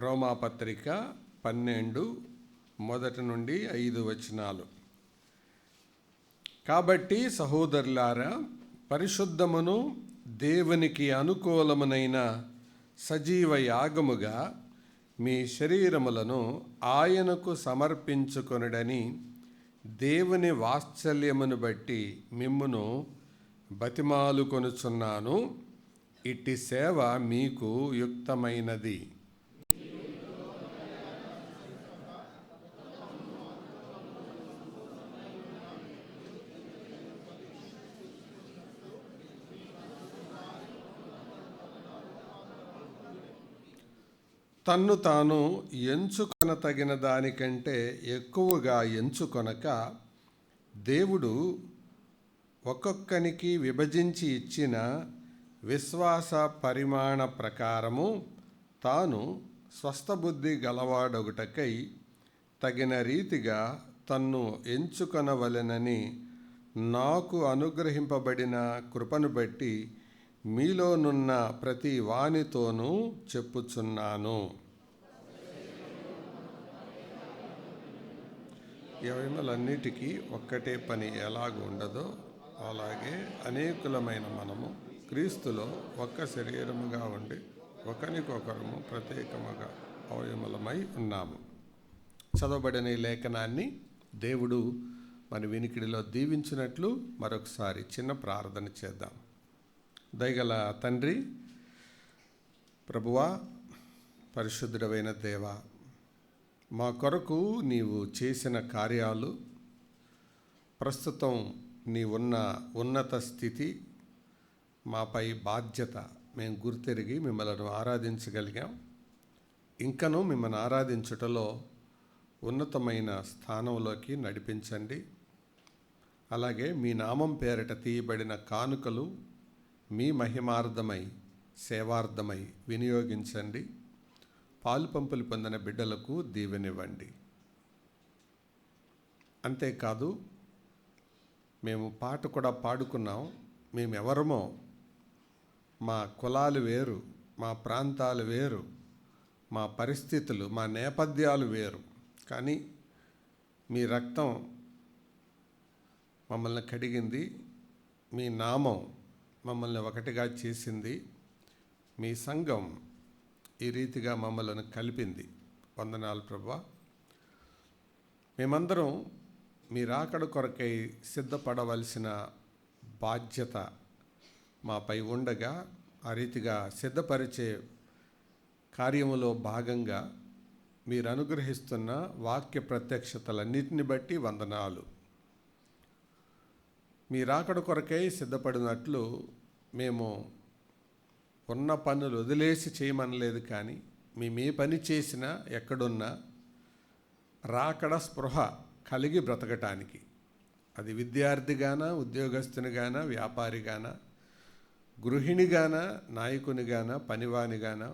రోమాపత్రిక 12 మొదటి నుండి 5 వచనాలు. కాబట్టి సహోదరులారా, పరిశుద్ధమును దేవునికి అనుకూలమునైన సజీవ యాగముగా మీ శరీరములను ఆయనకు సమర్పించుకొనుడని దేవుని వాత్సల్యమును బట్టి మిమ్మును బతిమాలుకొనుచున్నాను. ఇట్టి సేవ మీకు యుక్తమైనది. తన్ను తాను ఎంచుకొనతగిన దానికంటే ఎక్కువగా ఎంచుకొనక, దేవుడు ఒక్కొక్కనికి విభజించి ఇచ్చిన విశ్వాస పరిమాణ ప్రకారము తాను స్వస్థబుద్ధి గలవాడొగుటకై తగిన రీతిగా తన్ను ఎంచుకొనవలెనని నాకు అనుగ్రహింపబడిన కృపను బట్టి మీలోనున్న ప్రతి వానితోనూ చెప్పుచున్నాను. యవములన్నిటికీ ఒక్కటే పని ఎలాగ ఉండదో అలాగే అనేకులమైన మనము క్రీస్తులో ఒక్క శరీరముగా ఉండి ఒకరికొకరము ప్రత్యేకముగా అవయములమై ఉన్నాము. చదవబడిన ఈ లేఖనాన్ని దేవుడు మన వినికిడిలో దీవించినట్లు మరొకసారి చిన్న ప్రార్థన చేద్దాం. దయగల తండ్రి, ప్రభువా, పరిశుద్ధుడైన దేవా, మా కొరకు నీవు చేసిన కార్యాలు, ప్రస్తుతం నీవున్న ఉన్నత స్థితి, మాపై బాధ్యత మేము గుర్తెరిగి మిమ్మల్ని ఆరాధించగలిగాం. ఇంకనూ మిమ్మల్ని ఆరాధించుటలో ఉన్నతమైన స్థానంలోకి నడిపించండి. అలాగే మీ నామం పేరిట తీయబడిన కానుకలు మీ మహిమార్థమై సేవార్థమై వినియోగించండి. పాలు పంపులు పొందిన బిడ్డలకు దీవెనివ్వండి. అంతేకాదు, మేము పాట కూడా పాడుకున్నాం. మేమెవరమో, మా కులాలు వేరు, మా ప్రాంతాలు వేరు, మా పరిస్థితులు, మా నేపథ్యాలు వేరు, కానీ మీ రక్తం మమ్మల్ని కడిగింది, మీ నామం మమ్మల్ని ఒకటిగా చేసింది, మీ సంఘం ఈ రీతిగా మమ్మల్ని కలిపింది. వందనాలు ప్రభువా. మేమందరం మీ రాకడ కొరకై సిద్ధపడవలసిన బాధ్యత మాపై ఉండగా, ఆ రీతిగా సిద్ధపరిచే కార్యములో భాగంగా మీరు అనుగ్రహిస్తున్న వాక్య ప్రత్యక్షతలన్నిటిని బట్టి వందనాలు. మీ రాకడ కొరకై సిద్ధపడినట్లు మేము ఉన్న పనులు వదిలేసి చేయమనలేదు, కానీ మేము ఏ పని చేసినా ఎక్కడున్నా రాకడ స్పృహ కలిగి బ్రతకటానికి, అది విద్యార్థిగానా, ఉద్యోగస్తునిగానా, వ్యాపారిగానా, గృహిణిగానా, నాయకునిగానా, పనివానిగానా,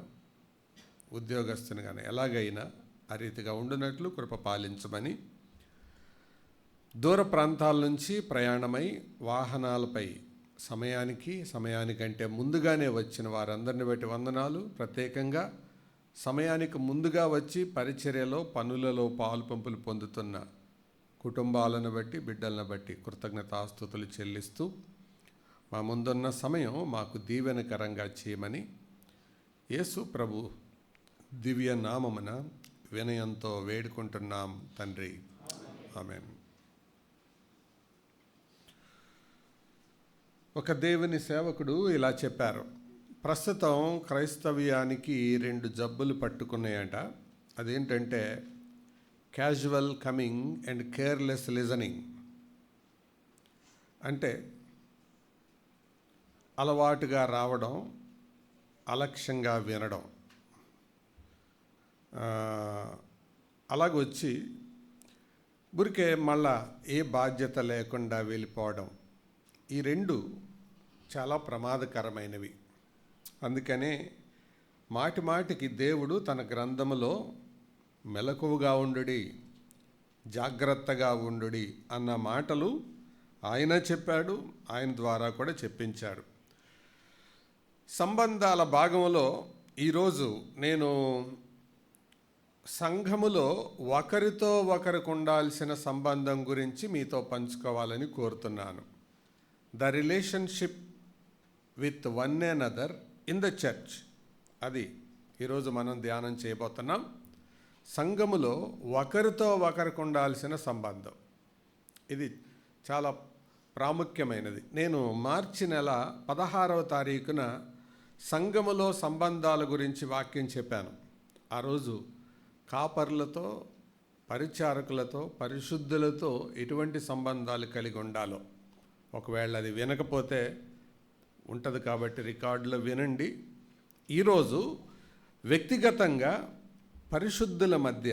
ఉద్యోగస్తునిగానా, ఎలాగైనా ఆ రీతిగా ఉండునట్లు కృప పాలించమని, దూర ప్రాంతాల నుంచి ప్రయాణమై వాహనాలపై సమయానికంటే ముందుగానే వచ్చిన వారందరిని బట్టి వందనాలు. ప్రత్యేకంగా సమయానికి ముందుగా వచ్చి పరిచర్యలో, పనులలో పాలు పంపులు పొందుతున్న కుటుంబాలను బట్టి, బిడ్డలను బట్టి కృతజ్ఞతాస్తుతులు చెల్లిస్తూ, మా ముందున్న సమయం మాకు దీవెనకరంగా చేయమని యేసు ప్రభు దివ్య నామమున వినయంతో వేడుకుంటున్నాం తండ్రి. ఆమేన్. ఒక దేవుని సేవకుడు ఇలా చెప్పారు. ప్రస్తుతం క్రైస్తవ్యానికి 2 జబ్బులు పట్టుకున్నాయట. అదేంటంటే casual coming and careless listening. అంటే అలవాటుగా రావడం, అలక్ష్యంగా వినడం, అలాగొచ్చి ఊరికే మళ్ళా ఏ బాధ్యత లేకుండా వెళ్ళిపోవడం. ఈ 2 చాలా ప్రమాదకరమైనవి. అందుకనే మాటికి దేవుడు తన గ్రంథములో మెలకువగా ఉండుడి, జాగ్రత్తగా ఉండుడి అన్న మాటలు ఆయన చెప్పాడు, ఆయన ద్వారా కూడా చెప్పించాడు. సంబంధాల భాగంలో ఈరోజు నేను సంఘములో ఒకరితో ఒకరికి ఉండాల్సిన సంబంధం గురించి మీతో పంచుకోవాలని కోరుతున్నాను. The relationship with one another in the church, అది ఈరోజు మనం ధ్యానం చేయబోతున్నాం. సంఘములో ఒకరితో ఒకరికి ఉండాల్సిన సంబంధం, ఇది చాలా ప్రాముఖ్యమైనది. నేను మార్చి నెల 16వ తారీఖున సంఘములో సంబంధాల గురించి వాక్యం చెప్పాను. ఆ రోజు కాపర్లతో, పరిచారకులతో, పరిశుద్ధులతో ఎటువంటి సంబంధాలు కలిగి ఉండాలో, ఒకవేళ అది వినకపోతే ఉంటుంది కాబట్టి రికార్డులో వినండి. ఈరోజు వ్యక్తిగతంగా పరిశుద్ధుల మధ్య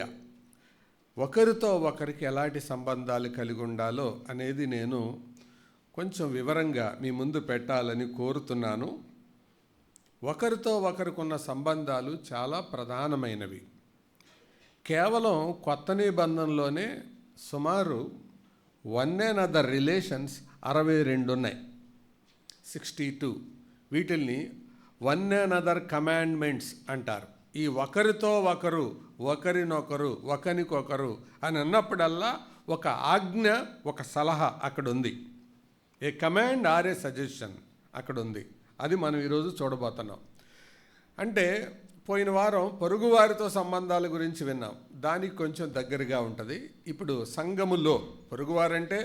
ఒకరితో ఒకరికి ఎలాంటి సంబంధాలు కలిగి ఉండాలో అనేది నేను కొంచెం వివరంగా మీ ముందు పెట్టాలని కోరుతున్నాను. ఒకరితో ఒకరికున్న సంబంధాలు చాలా ప్రధానమైనవి. కేవలం కొత్త నిబంధనలోనే సుమారు వన్ అనదర్ రిలేషన్స్ 62 ఉన్నాయి, 62. వీటిల్ని వన్ అనదర్ కమాండ్మెంట్స్ అంటారు. ఈ ఒకరితో ఒకరు, ఒకరినొకరు, ఒకరికొకరు అని అన్నప్పుడల్లా ఒక ఆజ్ఞ, ఒక సలహా అక్కడ ఉంది. ఏ కమాండ్ ఆర్ ఏ సజెషన్ అక్కడ ఉంది. అది మనం ఈరోజు చూడబోతున్నాం. అంటే పోయిన వారం పొరుగువారితో సంబంధాల గురించి విన్నాం, దానికి కొంచెం దగ్గరగా ఉంటుంది. ఇప్పుడు సంఘములో, పొరుగువారంటే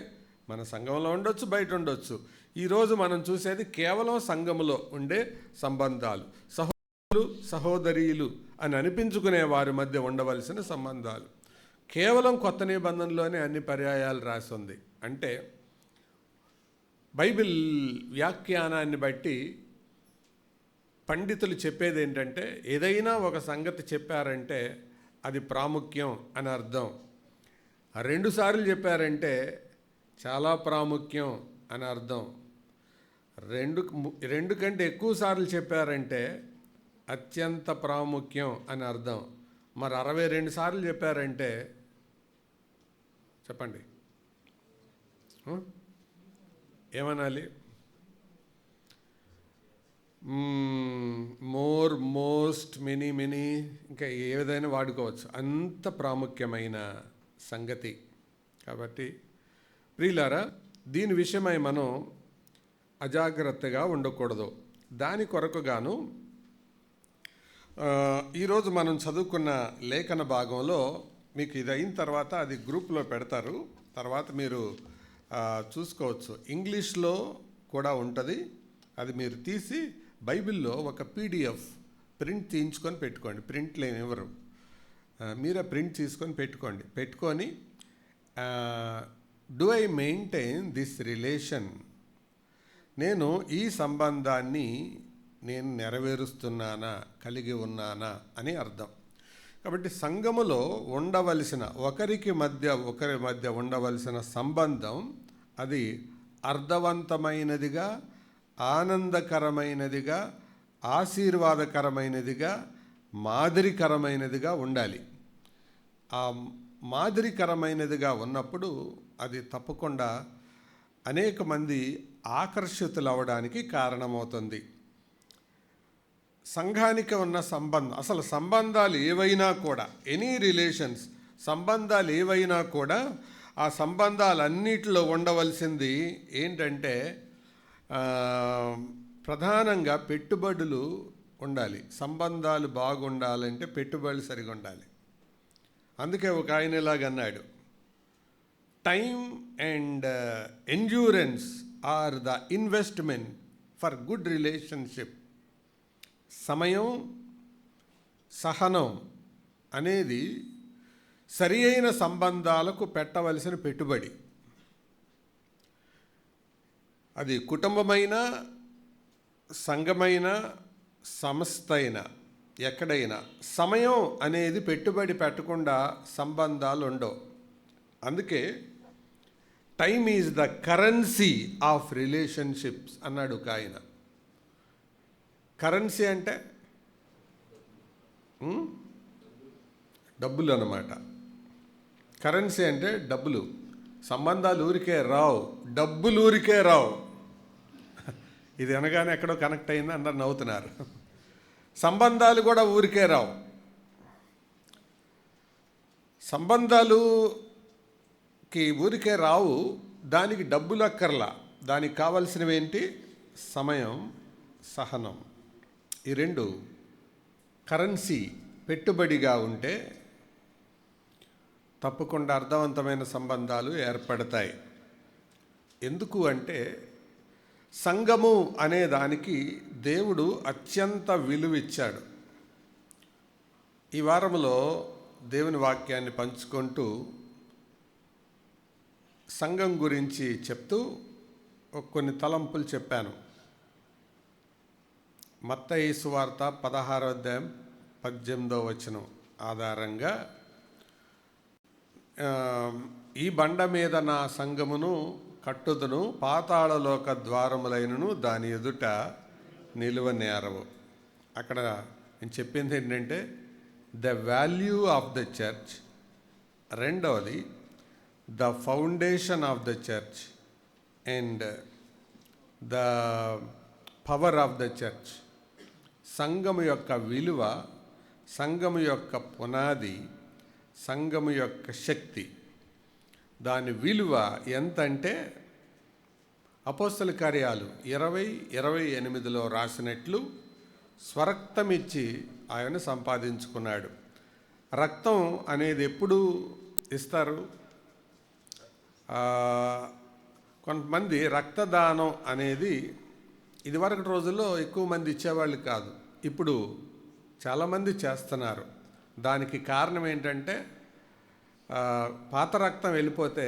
మన సంఘంలో ఉండొచ్చు, బయట ఉండొచ్చు. ఈరోజు మనం చూసేది కేవలం సంఘములో ఉండే సంబంధాలు, సహోదరులు సహోదరీలు అని అనిపించుకునే వారి మధ్య ఉండవలసిన సంబంధాలు. కేవలం కొత్త నిబంధనలోనే అన్ని పర్యాయాలు రాసి ఉంది. అంటే బైబిల్ వ్యాఖ్యానాన్ని బట్టి పండితులు చెప్పేది ఏంటంటే, ఏదైనా ఒక సంగతి చెప్పారంటే అది ప్రాముఖ్యం అని అర్థం. 2 సార్లు చెప్పారంటే చాలా ప్రాముఖ్యం అని అర్థం. రెండు కంటే ఎక్కువ సార్లు చెప్పారంటే అత్యంత ప్రాముఖ్యం అని అర్థం. మరి 62 సార్లు చెప్పారంటే చెప్పండి ఏమనాలి? మోర్, మోస్ట్, మెనీ, ఇంకా ఏదైనా వాడుకోవచ్చు. అంత ప్రాముఖ్యమైన సంగతి. కాబట్టి ప్రియులారా, దీని విషయమై మనం అజాగ్రత్తగా ఉండకూడదు. దాని కొరకుగాను ఈరోజు మనం చదువుకున్న లేఖన భాగంలో మీకు ఇది అయిన తర్వాత అది గ్రూప్లో పెడతారు, తర్వాత మీరు చూసుకోవచ్చు. ఇంగ్లీష్లో కూడా ఉంటుంది, అది మీరు తీసి బైబిల్లో ఒక PDF ప్రింట్ తీయించుకొని పెట్టుకోండి. ప్రింట్లు ఏమి ఇవ్వరు, మీరే ప్రింట్ తీసుకొని పెట్టుకొని do I maintain this relation, నేను ఈ సంబంధాన్ని నేను నెరవేరుస్తున్నానా, కలిగి ఉన్నానా అని అర్థం. కాబట్టి సంఘములో ఉండవలసిన ఒకరి మధ్య ఉండవలసిన సంబంధం అది అర్థవంతమైనదిగా, ఆనందకరమైనదిగా, ఆశీర్వాదకరమైనదిగా, మాదిరికరమైనదిగా ఉండాలి. ఆ మాదిరికరమైనదిగా ఉన్నప్పుడు అది తప్పకుండా అనేక మంది ఆకర్షితులు అవ్వడానికి కారణమవుతుంది. సంఘానికి ఉన్న సంబంధం, అసలు సంబంధాలు ఏవైనా కూడా, ఎనీ రిలేషన్స్, సంబంధాలు ఏవైనా కూడా ఆ సంబంధాలన్నిటిలో ఉండవలసింది ఏంటంటే ప్రధానంగా పెట్టుబడులు ఉండాలి. సంబంధాలు బాగుండాలంటే పెట్టుబడులు సరిగా ఉండాలి. అందుకే ఒక ఆయన ఇలాగన్నాడు, time and endurance are the investment for good relationship. సమయం, సహనం అనేది సరి అయిన సంబంధాలకు పెట్టవలసిన పెట్టుబడి. అది కుటుంబమైన, సంఘమైన, సంస్థ అయినా, ఎక్కడైనా సమయం అనేది పెట్టుబడి పెట్టకుండా సంబంధాలు ఉండవు. అందుకే time is the currency of relationships అన్నాడు ఒక ఆయన. కరెన్సీ అంటే డబ్బులు అన్నమాట. కరెన్సీ అంటే డబ్బులు. సంబంధాలు ఊరికే రావు, డబ్బులు ఊరికే రావు. ఇది అనగానే ఎక్కడో కనెక్ట్ అయింది, అందరు నవ్వుతున్నారు. సంబంధాలు కూడా ఊరికే రావు. సంబంధాలుకి ఊరికే రావు, దానికి డబ్బులు అక్కర్లా. దానికి కావలసినవి ఏంటి? సమయం, సహనం. ఈ రెండు కరెన్సీ, పెట్టుబడిగా ఉంటే తప్పకుండా అర్థవంతమైన సంబంధాలు ఏర్పడతాయి. ఎందుకు అంటే సంఘము అనే దానికి దేవుడు అత్యంత విలువ ఇచ్చాడు. ఈ వారంలో దేవుని వాక్యాన్ని పంచుకుంటూ సంఘం గురించి చెప్తూ కొన్ని తలంపులు చెప్పాను. మత్తయి సువార్త 16వ అధ్యాయం 18వ వచనం ఆధారంగా ఈ బండ మీద నా సంఘమును కట్టుదును, పాతాళలోక ద్వారములైనను దాని ఎదుట నిలువనేరవు. అక్కడ నేను చెప్పింది ఏంటంటే the value of the church, రెండవది the foundation of the church and the power of the church. సంఘము యొక్క విలువ, సంఘము యొక్క పునాది, సంఘము యొక్క శక్తి. దాని విలువ ఎంత అంటే అపోస్తల కార్యాలు 20:28లో రాసినట్లు స్వరక్తం ఇచ్చి ఆయన సంపాదించుకున్నాడు. రక్తం అనేది ఎప్పుడు ఇస్తారు? కొంతమంది రక్తదానం అనేది ఇదివరకు రోజుల్లో ఎక్కువ మంది ఇచ్చేవాళ్ళు కాదు, ఇప్పుడు చాలామంది చేస్తున్నారు. దానికి కారణం ఏంటంటే పాత రక్తం వెళ్ళిపోతే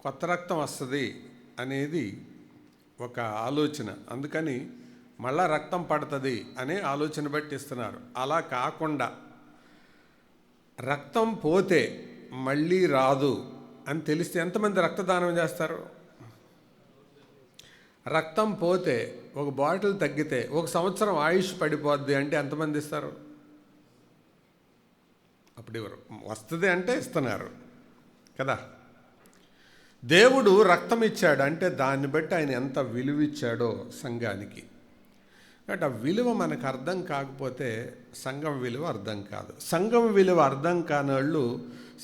కొత్త రక్తం వస్తుంది అనేది ఒక ఆలోచన. అందుకని మళ్ళా రక్తం పడుతుంది అనే ఆలోచన బట్టి ఇస్తున్నారు. అలా కాకుండా రక్తం పోతే మళ్ళీ రాదు అని తెలిస్తే ఎంతమంది రక్తదానం చేస్తారు? రక్తం పోతే, ఒక బాటిల్ తగ్గితే 1 సంవత్సరం ఆయుష్ పడిపోద్ది అంటే ఎంతమంది ఇస్తారు? అప్పుడు ఎవరు వస్తుంది అంటే ఇస్తున్నారు కదా. దేవుడు రక్తం ఇచ్చాడు అంటే దాన్ని బట్టి ఆయన ఎంత విలువ ఇచ్చాడో సంఘానికి. కాబట్టి ఆ విలువ మనకు అర్థం కాకపోతే సంఘం విలువ అర్థం కాదు. సంఘం విలువ అర్థం కాని వాళ్ళు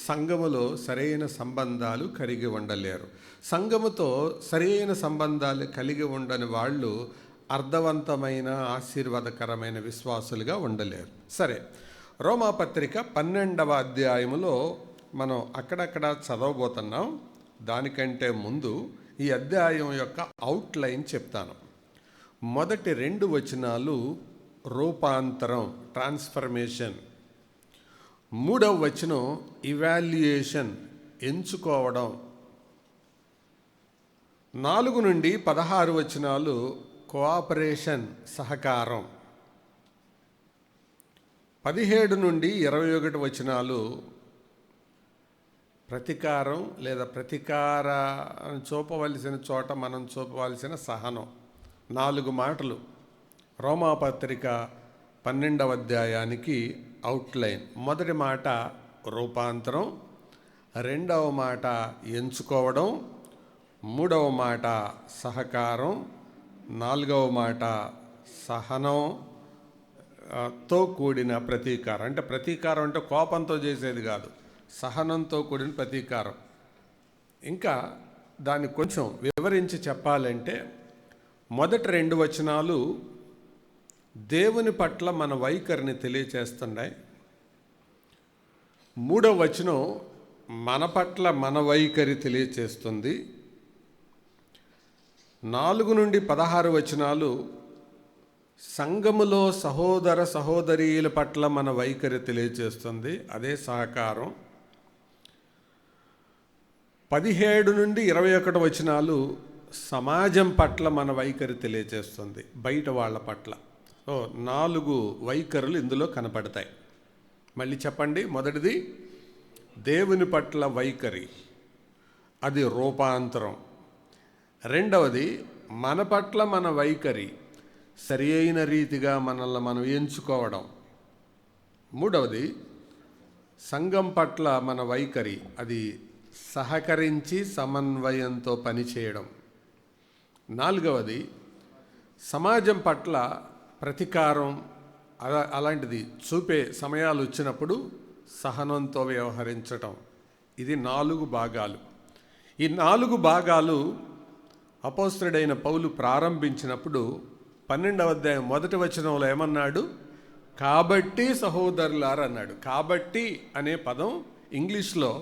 సంఘములో సరైన సంబంధాలు కలిగి ఉండలేరు. సంఘముతో సరైన సంబంధాలు కలిగి ఉండని వాళ్ళు అర్థవంతమైన ఆశీర్వాదకరమైన విశ్వాసులుగా ఉండలేరు. సరే, రోమాపత్రిక 12వ అధ్యాయములో మనం అక్కడక్కడ చదవబోతున్నాం. దానికంటే ముందు ఈ అధ్యాయం యొక్క అవుట్లైన్ చెప్తాను. మొదటి 2 వచనాలు రూపాంతరం, ట్రాన్స్ఫర్మేషన్. 3వ వచనం ఇవాల్యుయేషన్, ఎంచుకోవడం. 4 నుండి 16 వచనాలు కోఆపరేషన్, సహకారం. 17 నుండి 21 వచనాలు ప్రతీకారం లేదా ప్రతీకారం చూపవలసిన చోట మనం చూపవలసిన సహనం. 4 మాటలు రోమాపత్రిక 12వ అధ్యాయానికి అవుట్లైన్. మొదటి మాట రూపాంతరం, 2వ మాట ఎంచుకోవడం, 3వ మాట సహకారం, 4వ మాట సహనం తో కూడిన ప్రతీకారం. అంటే ప్రతీకారం అంటే కోపంతో చేసేది కాదు, సహనంతో కూడిన ప్రతీకారం. ఇంకా దాన్ని కొంచెం వివరించి చెప్పాలంటే మొదటి 2 వచనాలు దేవుని పట్ల మన వైఖరిని తెలియచేస్తున్నాయి. 3వ వచనం మన పట్ల మన వైఖరి తెలియచేస్తుంది. 4 నుండి 16 వచనాలు సంఘములో సహోదర సహోదరీల పట్ల మన వైఖరి తెలియచేస్తుంది, అదే సహకారం. 17 నుండి 21 వచనాలు సమాజం పట్ల మన వైఖరి తెలియచేస్తుంది, బయట వాళ్ళ పట్ల. 4 వైఖరులు ఇందులో కనపడతాయి. మళ్ళీ చెప్పండి. మొదటిది దేవుని పట్ల వైఖరి, అది రూపాంతరం. రెండవది మన పట్ల మన వైఖరి, సరి అయిన రీతిగా మనల్ని మనం ఎంచుకోవడం. మూడవది సంఘం పట్ల మన వైఖరి, అది సహకరించి సమన్వయంతో పనిచేయడం. 4వది సమాజం పట్ల ప్రతీకారం అలాంటిది చూపే సమయాలు వచ్చినప్పుడు సహనంతో వ్యవహరించటం. ఇది 4 భాగాలు. ఈ 4 భాగాలు అపోస్తలుడైన పౌలు ప్రారంభించినప్పుడు 12వ అధ్యాయం 1వ వచనంలో ఏమన్నాడు? కాబట్టి సహోదరులారా అన్నాడు. కాబట్టి అనే పదం ఇంగ్లీష్లో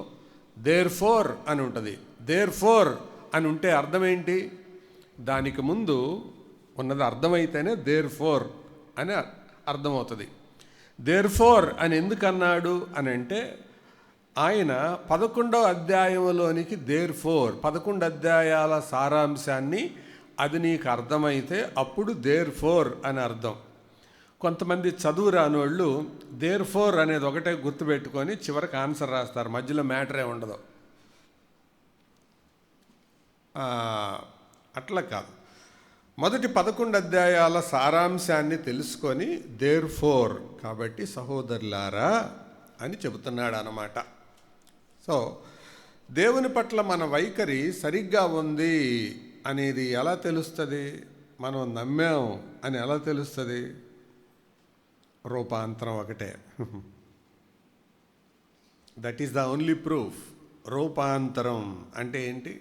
దేర్ ఫోర్ అని ఉంటుంది. దేర్ ఫోర్ అని ఉంటే అర్థం ఏంటి? దానికి ముందు ఉన్నది అర్థమైతేనే దేర్ ఫోర్ అని అర్థమవుతుంది. దేర్ ఫోర్ అని ఎందుకు అన్నాడు అని అంటే, ఆయన 11వ అధ్యాయంలోనికి దేర్ ఫోర్ 11 అధ్యాయాల సారాంశాన్ని అది నీకు అర్థమైతే అప్పుడు దేర్ ఫోర్ అని అర్థం. కొంతమంది చదువు రాని వాళ్ళు దేర్ ఫోర్ అనేది ఒకటే గుర్తుపెట్టుకొని చివరికి ఆన్సర్ రాస్తారు, మధ్యలో మ్యాటరే ఉండదు. అట్లా కాదు. మొదటి 11 అధ్యాయాల సారాంశాన్ని తెలుసుకొని దేర్ ఫోర్ కాబట్టి సహోదరులారా అని చెబుతున్నాడు అన్నమాట. సో దేవుని పట్ల మన వైఖరి సరిగ్గా ఉంది అనేది ఎలా తెలుస్తుంది? మనం నమ్మాం అని ఎలా తెలుస్తుంది? రూపాంతరం ఒకటే. That is the only proof. రూపాంతరం అంటే ఏంటి?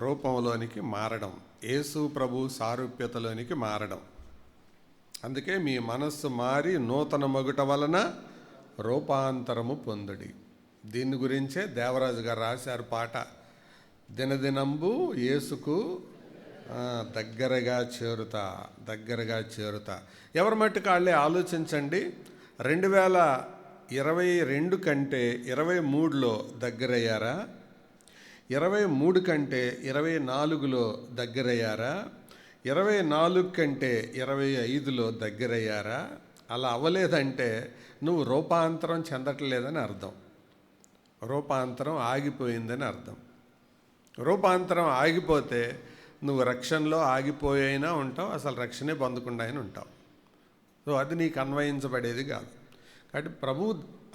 రూపంలోనికి మారడం, యేసు ప్రభు సారూప్యతలోనికి మారడం. అందుకే మీ మనస్సు మారి నూతన మగుట వలన రూపాంతరము పొందుడి. దీని గురించే దేవరాజు గారు రాశారు పాట, దినదినంబు యేసుకు దగ్గరగా చేరుతా, దగ్గరగా చేరుతా. ఎవరి మట్టుకు వాళ్ళే ఆలోచించండి. 2022 కంటే 23లో దగ్గరయ్యారా? 23 కంటే 24లో దగ్గరయ్యారా? 24 కంటే 25లో దగ్గరయ్యారా? అలా అవ్వలేదంటే నువ్వు రూపాంతరం చెందట్లేదని అర్థం. రూపాంతరం ఆగిపోయిందని అర్థం. రూపాంతరం ఆగిపోతే నువ్వు రక్షణలో ఆగిపోయినా ఉంటావు, అసలు రక్షణే పొందకుండా అయినా ఉంటావు. సో అది నీకు అన్వయించబడేది కాదు. కాబట్టి ప్రభు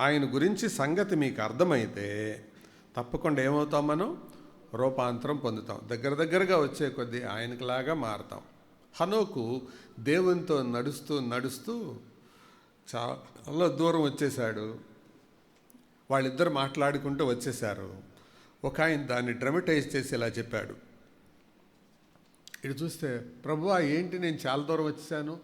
ఆయన గురించి సంగతి మీకు అర్థమైతే తప్పకుండా ఏమవుతాం? మనం రూపాంతరం పొందుతాం. దగ్గరగా వచ్చే కొద్దీ ఆయనకులాగా మారుతాం. హనోకు దేవునితో నడుస్తూ నడుస్తూ చాలా దూరం వచ్చేసాడు. వాళ్ళిద్దరు మాట్లాడుకుంటూ వచ్చేసారు. ఒక ఆయన దాన్ని డ్రమటైజ్ చేసి ఇలా చెప్పాడు, ఇటు చూస్తే ప్రభువా ఏంటి నేను చాలా దూరం వచ్చేసాను,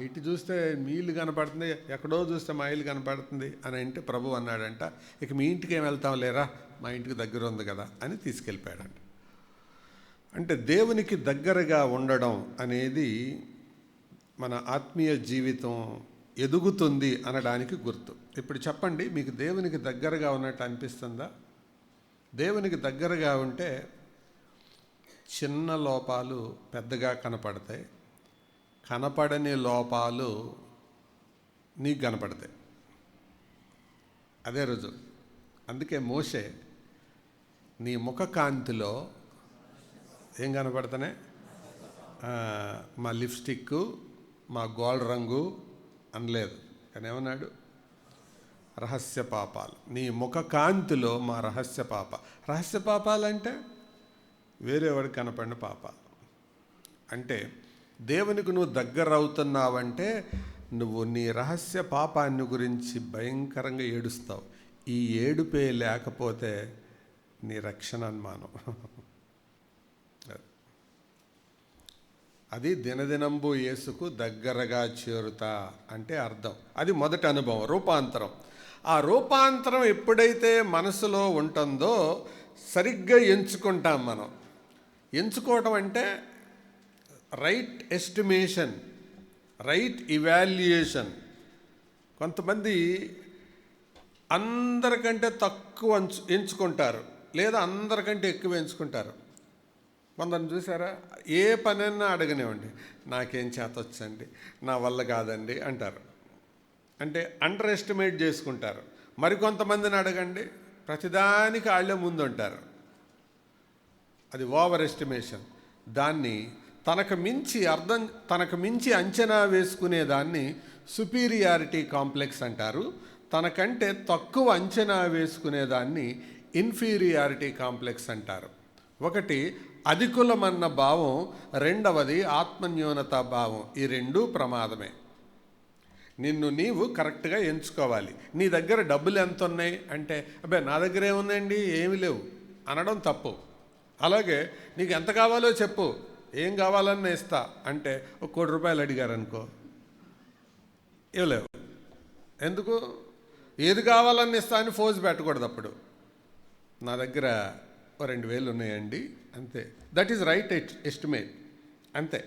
ఇటు చూస్తే మీ ఇల్లు కనపడుతుంది, ఎక్కడో చూస్తే మా ఇల్లు కనపడుతుంది అని అంటే ప్రభు అన్నాడంట, ఇక మీ ఇంటికి ఏం వెళ్తాం లేరా, మా ఇంటికి దగ్గర ఉంది కదా అని తీసుకెళ్ళిపోయాడంట. అంటే దేవునికి దగ్గరగా ఉండడం అనేది మన ఆత్మీయ జీవితం ఎదుగుతుంది అనడానికి గుర్తు. ఇప్పుడు చెప్పండి, మీకు దేవునికి దగ్గరగా ఉన్నట్టు అనిపిస్తుందా? దేవునికి దగ్గరగా ఉంటే చిన్న లోపాలు పెద్దగా కనపడతాయి, కనపడని లోపాలు నీకు కనపడతాయి. అదే రోజు. అందుకే మోషే నీ ముఖ కాంతిలో ఏం కనపడతానే? మా లిప్స్టిక్, మా గోల్డ్ రంగు అనలేదు, కానీ ఏమన్నాడు? రహస్య పాపాలు. నీ ముఖ కాంతిలో మా రహస్య పాపాలంటే వేరేవాడికి కనపడిన పాపాలు. అంటే దేవునికి నువ్వు దగ్గర అవుతున్నావంటే నువ్వు నీ రహస్య పాపాన్ని గురించి భయంకరంగా ఏడుస్తావు. ఈ ఏడుపే లేకపోతే నీ రక్షణ అనుమానం. అది దినదినంబు యేసుకు దగ్గరగా చేరుతా అంటే అర్థం. అది మొదటి అనుభవం, రూపాంతరం. ఆ రూపాంతరం ఎప్పుడైతే మనసులో ఉంటుందో సరిగ్గా ఎంచుకుంటాం మనం. ఎంచుకోవటం అంటే రైట్ ఎస్టిమేషన్, రైట్ ఇవాల్యుయేషన్. కొంతమంది అందరికంటే తక్కువ ఎంచుకుంటారు, లేదా అందరికంటే ఎక్కువ ఎంచుకుంటారు. కొందరిని చూసారా, ఏ పనైనా అడగనివ్వండి, నాకేం చేతొచ్చండి, నా వల్ల కాదండి అంటారు. అంటే అండర్ ఎస్టిమేట్ చేసుకుంటారు. మరికొంతమందిని అడగండి, ప్రతిదానికి వాళ్ళే ముందు ఉంటారు. అది ఓవర్ ఎస్టిమేషన్. దాన్ని తనకు మించి అంచనా వేసుకునేదాన్ని సుపీరియారిటీ కాంప్లెక్స్ అంటారు. తనకంటే తక్కువ అంచనా వేసుకునేదాన్ని ఇన్ఫీరియారిటీ కాంప్లెక్స్ అంటారు. ఒకటి అధికులమన్న భావం, రెండవది ఆత్మన్యూనత భావం. ఈ రెండూ ప్రమాదమే. నిన్ను నీవు కరెక్ట్గా ఎంచుకోవాలి. నీ దగ్గర డబ్బులు ఎంత ఉన్నాయి అంటే, అబ్బాయి నా దగ్గర ఏముందండి, ఏమి లేవు అనడం తప్పు. అలాగే నీకు ఎంత కావాలో చెప్పు, ఏం కావాలన్నా ఇస్తా అంటే ఒక ₹1,00,00,000 అడిగారనుకో, ఇవ్వలేవు. ఎందుకు? ఏది కావాలన్నా ఇస్తా అని ఫోజ్ పెట్టకూడదు. అప్పుడు నా దగ్గర 2,000 ఉన్నాయండి అంతే. దట్ ఈజ్ రైట్ ఎస్టిమేట్, అంతే.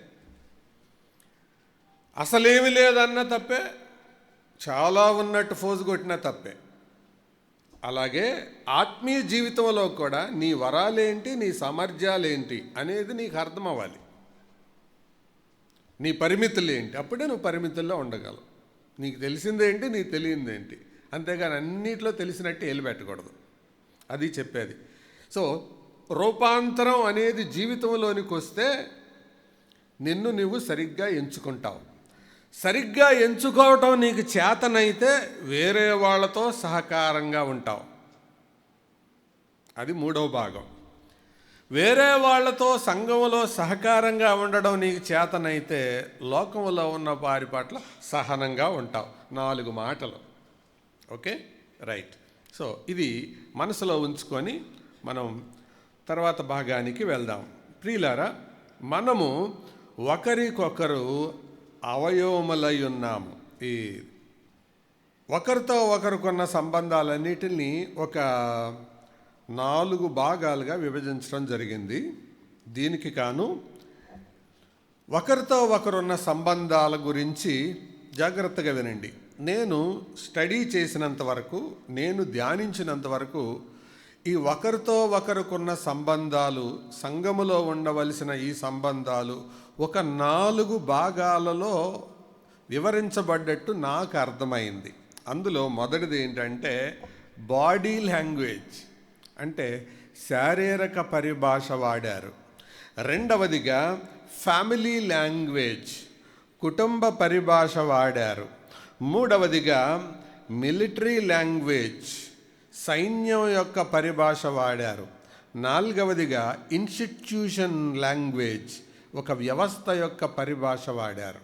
అసలేమి లేదన్న తప్పే, చాలా ఉన్నట్టు ఫోజు కొట్టినా తప్పే. అలాగే ఆత్మీయ జీవితంలో కూడా నీ వరాలేంటి, నీ సామర్థ్యాలేంటి అనేది నీకు అర్థం అవ్వాలి. నీ పరిమితులు ఏంటి, అప్పుడే నువ్వు పరిమితుల్లో ఉండగలవు. నీకు తెలిసిందేంటి, నీకు తెలియందేంటి, అంతేగాని అన్నిట్లో తెలిసినట్టు ఏలు పెట్టకూడదు. అది చెప్పేది. సో రూపాంతరం అనేది జీవితంలోనికి వస్తే నిన్ను నువ్వు సరిగ్గా ఎంచుకుంటావు. సరిగ్గా ఎంచుకోవటం నీకు చేతనైతే వేరే వాళ్ళతో సహకారంగా ఉంటావు. అది 3వ భాగం. వేరే వాళ్ళతో సంఘంలో సహకారంగా ఉండడం నీకు చేతనైతే లోకంలో ఉన్న వారి పట్ల సహనంగా ఉంటావు. 4 మాటలు. Okay, right. సో ఇది మనసులో ఉంచుకొని మనం తర్వాత భాగానికి వెళ్దాం. ప్రియులారా, మనము ఒకరికొకరు అవయవములై ఉన్నాము. ఈ ఒకరితో ఒకరికున్న సంబంధాలన్నిటిని ఒక 4 భాగాలుగా విభజించడం జరిగింది. దీనికి కాను ఒకరితో ఒకరున్న సంబంధాల గురించి జాగ్రత్తగా వినండి. నేను స్టడీ చేసినంత వరకు, నేను ధ్యానించినంత వరకు ఈ ఒకరితో ఒకరుకున్న సంబంధాలు, సంఘములో ఉండవలసిన ఈ సంబంధాలు ఒక 4 భాగాలలో వివరించబడ్డట్టు నాకు అర్థమైంది. అందులో మొదటిది ఏంటంటే బాడీ లాంగ్వేజ్, అంటే శారీరక పరిభాష వాడారు. రెండవదిగా ఫ్యామిలీ లాంగ్వేజ్, కుటుంబ పరిభాష వాడారు. మూడవదిగా మిలిటరీ లాంగ్వేజ్, సైన్యం యొక్క పరిభాష వాడారు. నాలుగవదిగా ఇన్స్టిట్యూషన్ లాంగ్వేజ్, ఒక వ్యవస్థ యొక్క పరిభాష వాడారు.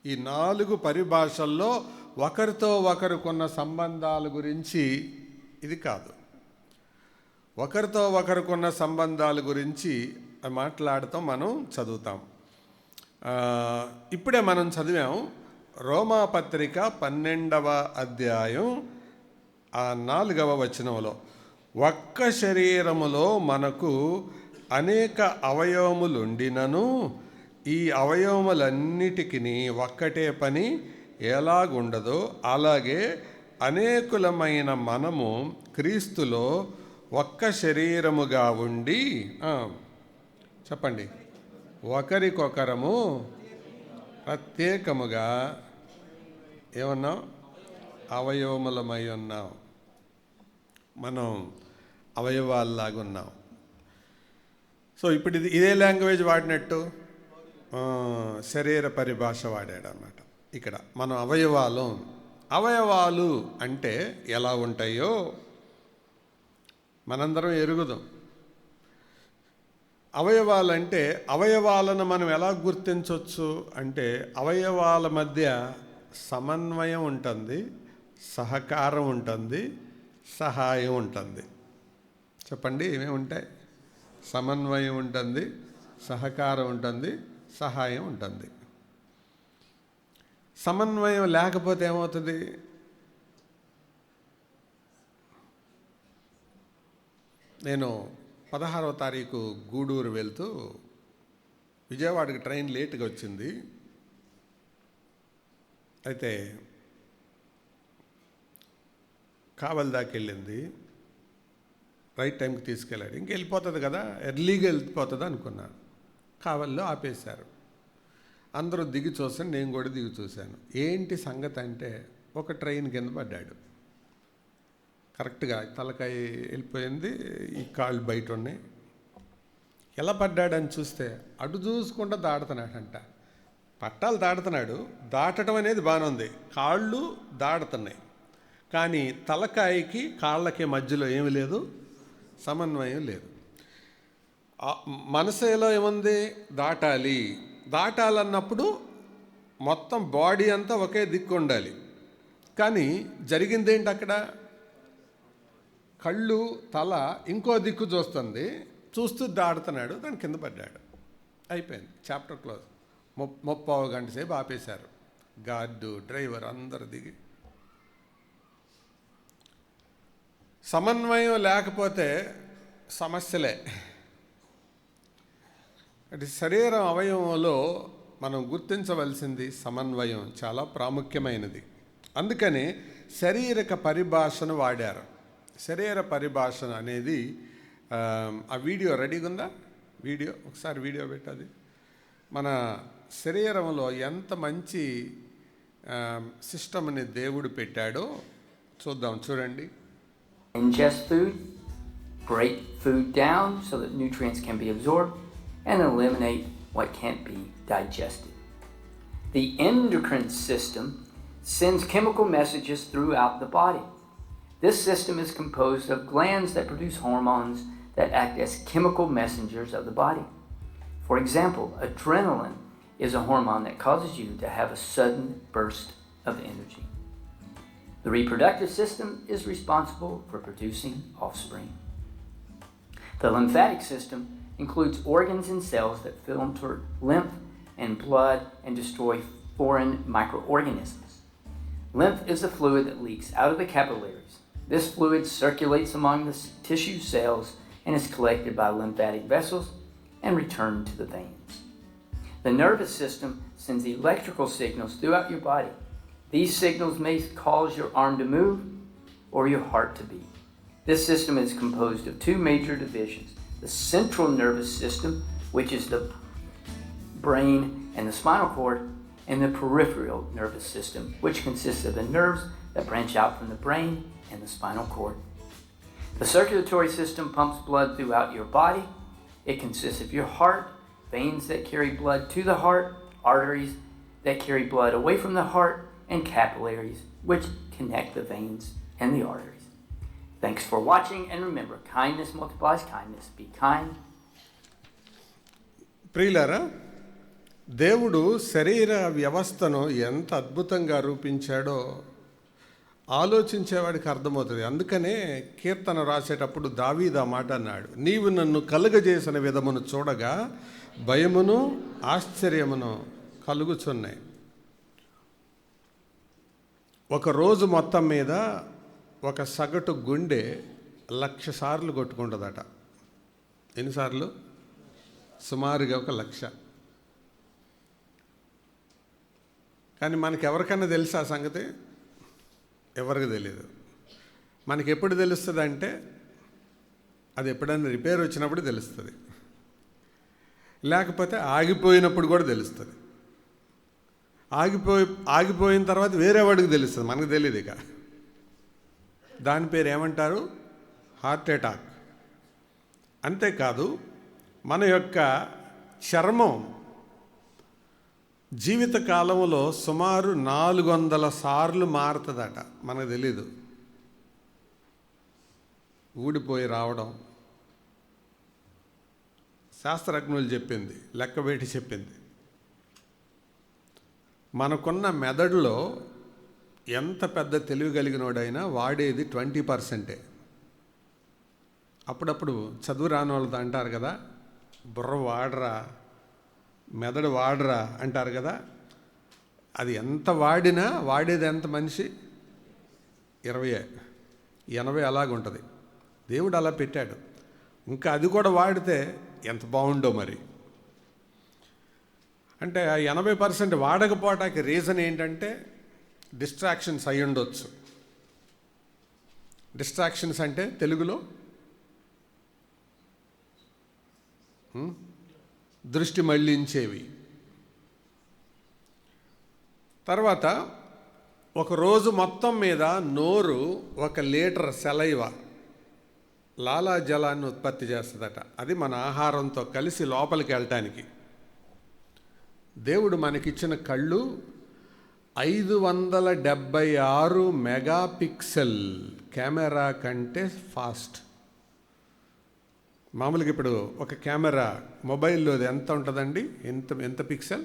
ఈ 4 పరిభాషల్లో ఒకరితో ఒకరుకున్న సంబంధాల గురించి ఇది కాదు. ఒకరితో ఒకరుకున్న సంబంధాల గురించి మాట్లాడతాం, మనం చదువుతాం. ఇప్పుడే మనం చదివాం రోమాపత్రిక 12వ అధ్యాయం 4వ వచనంలో, ఒక్క శరీరములో మనకు అనేక అవయవములుండినను ఈ అవయవములన్నిటికీ ఒక్కటే పని ఎలాగుండదో అలాగే అనేకులమైన మనము క్రీస్తులో ఒక్క శరీరముగా ఉండి, చెప్పండి, ఒకరికొకరము ప్రత్యేకముగా ఏమన్నాం? అవయవములమై ఉన్నాం. మనం అవయవాల్లాగా ఉన్నాం. సో ఇప్పుడు ఇదే లాంగ్వేజ్ వాడినట్టు శరీర పరిభాష వాడాడు అన్నమాట. ఇక్కడ మనం అవయవాలు అంటే ఎలా ఉంటాయో మనందరం ఎరుగుదాం. అవయవాలంటే, అవయవాలను మనం ఎలా గుర్తించవచ్చు అంటే, అవయవాల మధ్య సమన్వయం ఉంటుంది, సహకారం ఉంటుంది, సహాయం ఉంటుంది. చెప్పండి, ఏమేమి ఉంటాయి? సమన్వయం ఉంటుంది, సహకారం ఉంటుంది, సహాయం ఉంటుంది. సమన్వయం లేకపోతే ఏమవుతుంది? నేను 16వ తారీఖు గూడూరు వెళ్తూ విజయవాడకి ట్రైన్ లేటుగా వచ్చింది. అయితే కావలి దాకా వెళ్ళింది, రైట్ టైంకి తీసుకెళ్ళాడు. ఇంకెళ్ళిపోతుంది కదా, ఎర్లీగా వెళ్ళిపోతుంది అనుకున్నాను. కావలిలో ఆపేశారు. అందరూ దిగి చూసాను, నేను కూడా దిగి చూశాను. ఏంటి సంగతి అంటే, ఒక ట్రైన్ కింద పడ్డాడు. కరెక్ట్గా తలకాయ వెళ్ళిపోయింది, ఈ కాళ్ళు బయట ఉన్నాయి. ఎలా పడ్డాడని చూస్తే అటు చూసుకుంటూ దాడుతున్నాడంట. పట్టాలు దాడుతున్నాడు, దాటడం అనేది బాగానే ఉంది, కాళ్ళు దాడుతున్నాయి. కానీ తలకాయకి కాళ్ళకి మధ్యలో ఏమి లేదు, సమన్వయం లేదు. మనసులో ఏముంది? దాటాలన్నప్పుడు మొత్తం బాడీ అంతా ఒకే దిక్కు ఉండాలి. కానీ జరిగిందేంటి అక్కడ? కళ్ళు, తల ఇంకో దిక్కు చూస్తుంది, చూస్తూ దాడుతున్నాడు, దాని కింద పడ్డాడు. అయిపోయింది, చాప్టర్ క్లోజ్. 30 గంట సేపు ఆపేశారు. గార్డు, డ్రైవర్ అందరు దిగి. సమన్వయం లేకపోతే సమస్యలే. అంటే శరీరం అవయవంలో మనం గుర్తించవలసింది సమన్వయం చాలా ప్రాముఖ్యమైనది. అందుకని శారీరక పరిభాషను వాడారు. శరీర పరిభాష అనేది ఆ వీడియో రెడీగా ఉందా? వీడియో ఒకసారి వీడియో పెట్టాలి. మన శరీరంలో ఎంత మంచి సిస్టమ్ని దేవుడు పెట్టాడో చూద్దాం, చూడండి. Ingest food, break food down so that nutrients can be absorbed, and eliminate what can't be digested. The endocrine system sends chemical messages throughout the body. This system is composed of glands that produce hormones that act as chemical messengers of the body. For example, adrenaline is a hormone that causes you to have a sudden burst of energy. The reproductive system is responsible for producing offspring. The lymphatic system includes organs and cells that filter lymph and blood and destroy foreign microorganisms. Lymph is the fluid that leaks out of the capillaries. This fluid circulates among the tissue cells and is collected by lymphatic vessels and returned to the veins. The nervous system sends electrical signals throughout your body. These signals may cause your arm to move or your heart to beat. This system is composed of two major divisions: the central nervous system, which is the brain and the spinal cord, and the peripheral nervous system, which consists of the nerves that branch out from the brain and the spinal cord. The circulatory system pumps blood throughout your body. It consists of your heart, veins that carry blood to the heart, arteries that carry blood away from the heart, and capillaries which connect the veins and the arteries. Thanks for watching, and remember, kindness multiplies kindness. Be kind. ప్రియులారా, దేవుడు శరీర వ్యవస్థను ఎంత అద్భుతంగా రూపించాడో ఆలోచించేవాడికి అర్థమవుతుంది. అందుకనే కీర్తన రాసేటప్పుడు దావీదు ఆ మాట అన్నాడు, నీవు నన్ను కలుగజేసిన విధమును చూడగా భయమును ఆశ్చర్యమును కలుగుచున్నాయి. ఒక రోజు మొత్తం మీద ఒక సగటు గుండె 1,00,000 సార్లు కొట్టుకుంటుందట. ఎన్నిసార్లు? సుమారుగా 1,00,000. కానీ మనకి ఎవరికైనా తెలుసా ఆ సంగతి? ఎవరికి తెలియదు. మనకి ఎప్పుడు తెలుస్తుంది అంటే అది ఎప్పుడైనా రిపేర్ వచ్చినప్పుడు తెలుస్తుంది, లేకపోతే ఆగిపోయినప్పుడు కూడా తెలుస్తుంది. ఆగిపోయిన తర్వాత వేరే వాడికి తెలుస్తుంది, మనకు తెలియదు. ఇక దాని పేరు ఏమంటారు? Heart attack. అంతేకాదు, మన యొక్క చర్మం జీవిత కాలంలో సుమారు 400 సార్లు మారుతుందట, మనకు తెలీదు. ఊడిపోయి రావడం శాస్త్రజ్ఞులు చెప్పింది, లెక్కబెట్టి చెప్పింది. మనకున్న మెదడులో ఎంత పెద్ద తెలివి కలిగినోడైనా వాడేది 20%. అప్పుడప్పుడు చదువు రాని వాళ్ళతో అంటారు కదా, బుర్ర వాడరా, మెదడు వాడరా అంటారు కదా. అది ఎంత వాడినా వాడేది ఎంత మనిషి? 20-80 అలాగుంటుంది. దేవుడు అలా పెట్టాడు. ఇంకా అది కూడా వాడితే ఎంత బాగుండో మరి. అంటే ఆ 80% వాడకపోవటానికి రీజన్ ఏంటంటే డిస్ట్రాక్షన్స్ అయి ఉండొచ్చు. డిస్ట్రాక్షన్స్ అంటే తెలుగులో దృష్టి మళ్ళించేవి. తర్వాత ఒక రోజు మొత్తం మీద నోరు 1 లీటర్ సెలైవ లాలాజలాన్ని ఉత్పత్తి చేస్తుందట. అది మన ఆహారంతో కలిసి లోపలికి వెళ్ళటానికి. దేవుడు మనకిచ్చిన కళ్ళు 576 మెగాపిక్సెల్ కెమెరా కంటే ఫాస్ట్. మామూలుగా ఇప్పుడు ఒక కెమెరా మొబైల్లో ఎంత ఉంటుందండి? ఎంత పిక్సెల్?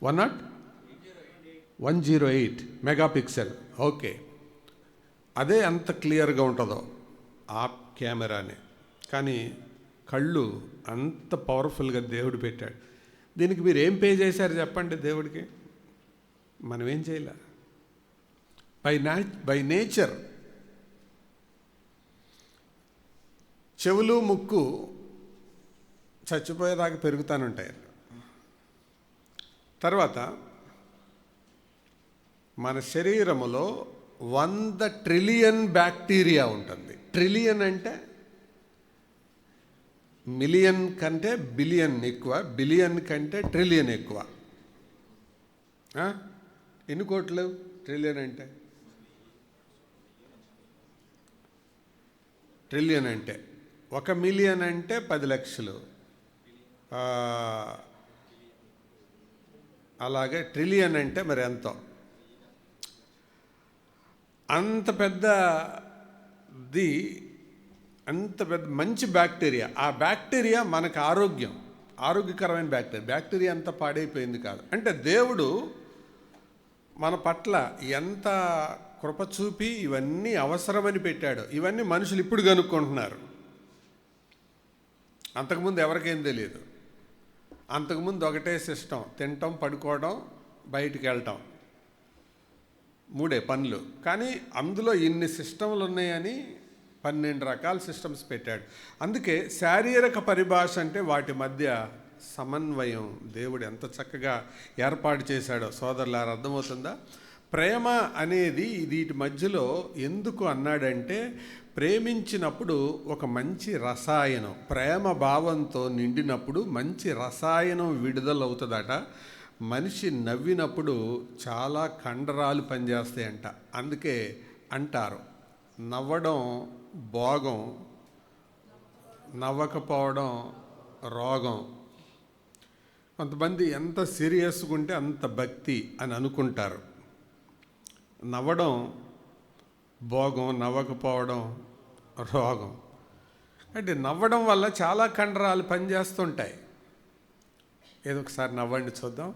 108 మెగాపిక్సెల్. ఓకే, అదే అంత క్లియర్గా ఉంటుందో ఆ కెమెరానే. కానీ కళ్ళు అంత పవర్ఫుల్గా దేవుడు పెట్టాడు. దీనికి మీరు ఏం పే చేశారు చెప్పండి దేవుడికి? మనం ఏం చేయలే. బై నేచర్ చెవులు ముక్కు చచ్చిపోయేదాకా పెరుగుతానుంటాయి. తర్వాత మన శరీరములో 100 ట్రిలియన్ బ్యాక్టీరియా ఉంటుంది. ట్రిలియన్ అంటే మిలియన్ కంటే బిలియన్ ఎక్కువ, బిలియన్ కంటే ట్రిలియన్ ఎక్కువ. ఎన్ని కోట్లు ట్రిలియన్ అంటే? ట్రిలియన్ అంటే 1 మిలియన్ అంటే 10 లక్షలు. అలాగే ట్రిలియన్ అంటే మరి ఎంతో. అంత పెద్దది, అంత పెద్ద మంచి బ్యాక్టీరియా. ఆ బ్యాక్టీరియా మనకు ఆరోగ్యకరమైన బ్యాక్టీరియా అంతా పాడైపోయింది కాదు. అంటే దేవుడు మన పట్ల ఎంత కృప చూపి ఇవన్నీ అవసరమని పెట్టాడు. ఇవన్నీ మనుషులు ఇప్పుడు కనుక్కుంటున్నారు. అంతకుముందు ఎవరికేం తెలియదు. అంతకుముందు ఒకటే సిస్టం: తినటం, పడుకోవడం, బయటికి వెళ్ళటం, 3 పనులు. కానీ అందులో ఇన్ని సిస్టంలు ఉన్నాయని 12 రకాల సిస్టమ్స్ పెట్టాడు. అందుకే శారీరక పరిభాష అంటే వాటి మధ్య సమన్వయం దేవుడు ఎంత చక్కగా ఏర్పాటు చేశాడో సోదరులారా, అర్థమవుతుందా? ప్రేమ అనేది వీటి మధ్యలో ఎందుకు అన్నాడంటే, ప్రేమించినప్పుడు ఒక మంచి రసాయనం, ప్రేమ భావంతో నిండినప్పుడు మంచి రసాయనం విడుదలవుతుందట. మనిషి నవ్వినప్పుడు చాలా కండరాలు పనిచేస్తాయంట. అందుకే అంటారు, నవ్వడం భోగం, నవ్వకపోవడం రోగం. కొంతమంది ఎంత సీరియస్గా ఉంటే అంత భక్తి అని అనుకుంటారు. నవ్వడం భోగం, నవ్వకపోవడం రోగం. అంటే నవ్వడం వల్ల చాలా కండరాలు పనిచేస్తుంటాయి. ఏదో ఒకసారి నవ్వండి చూద్దాం.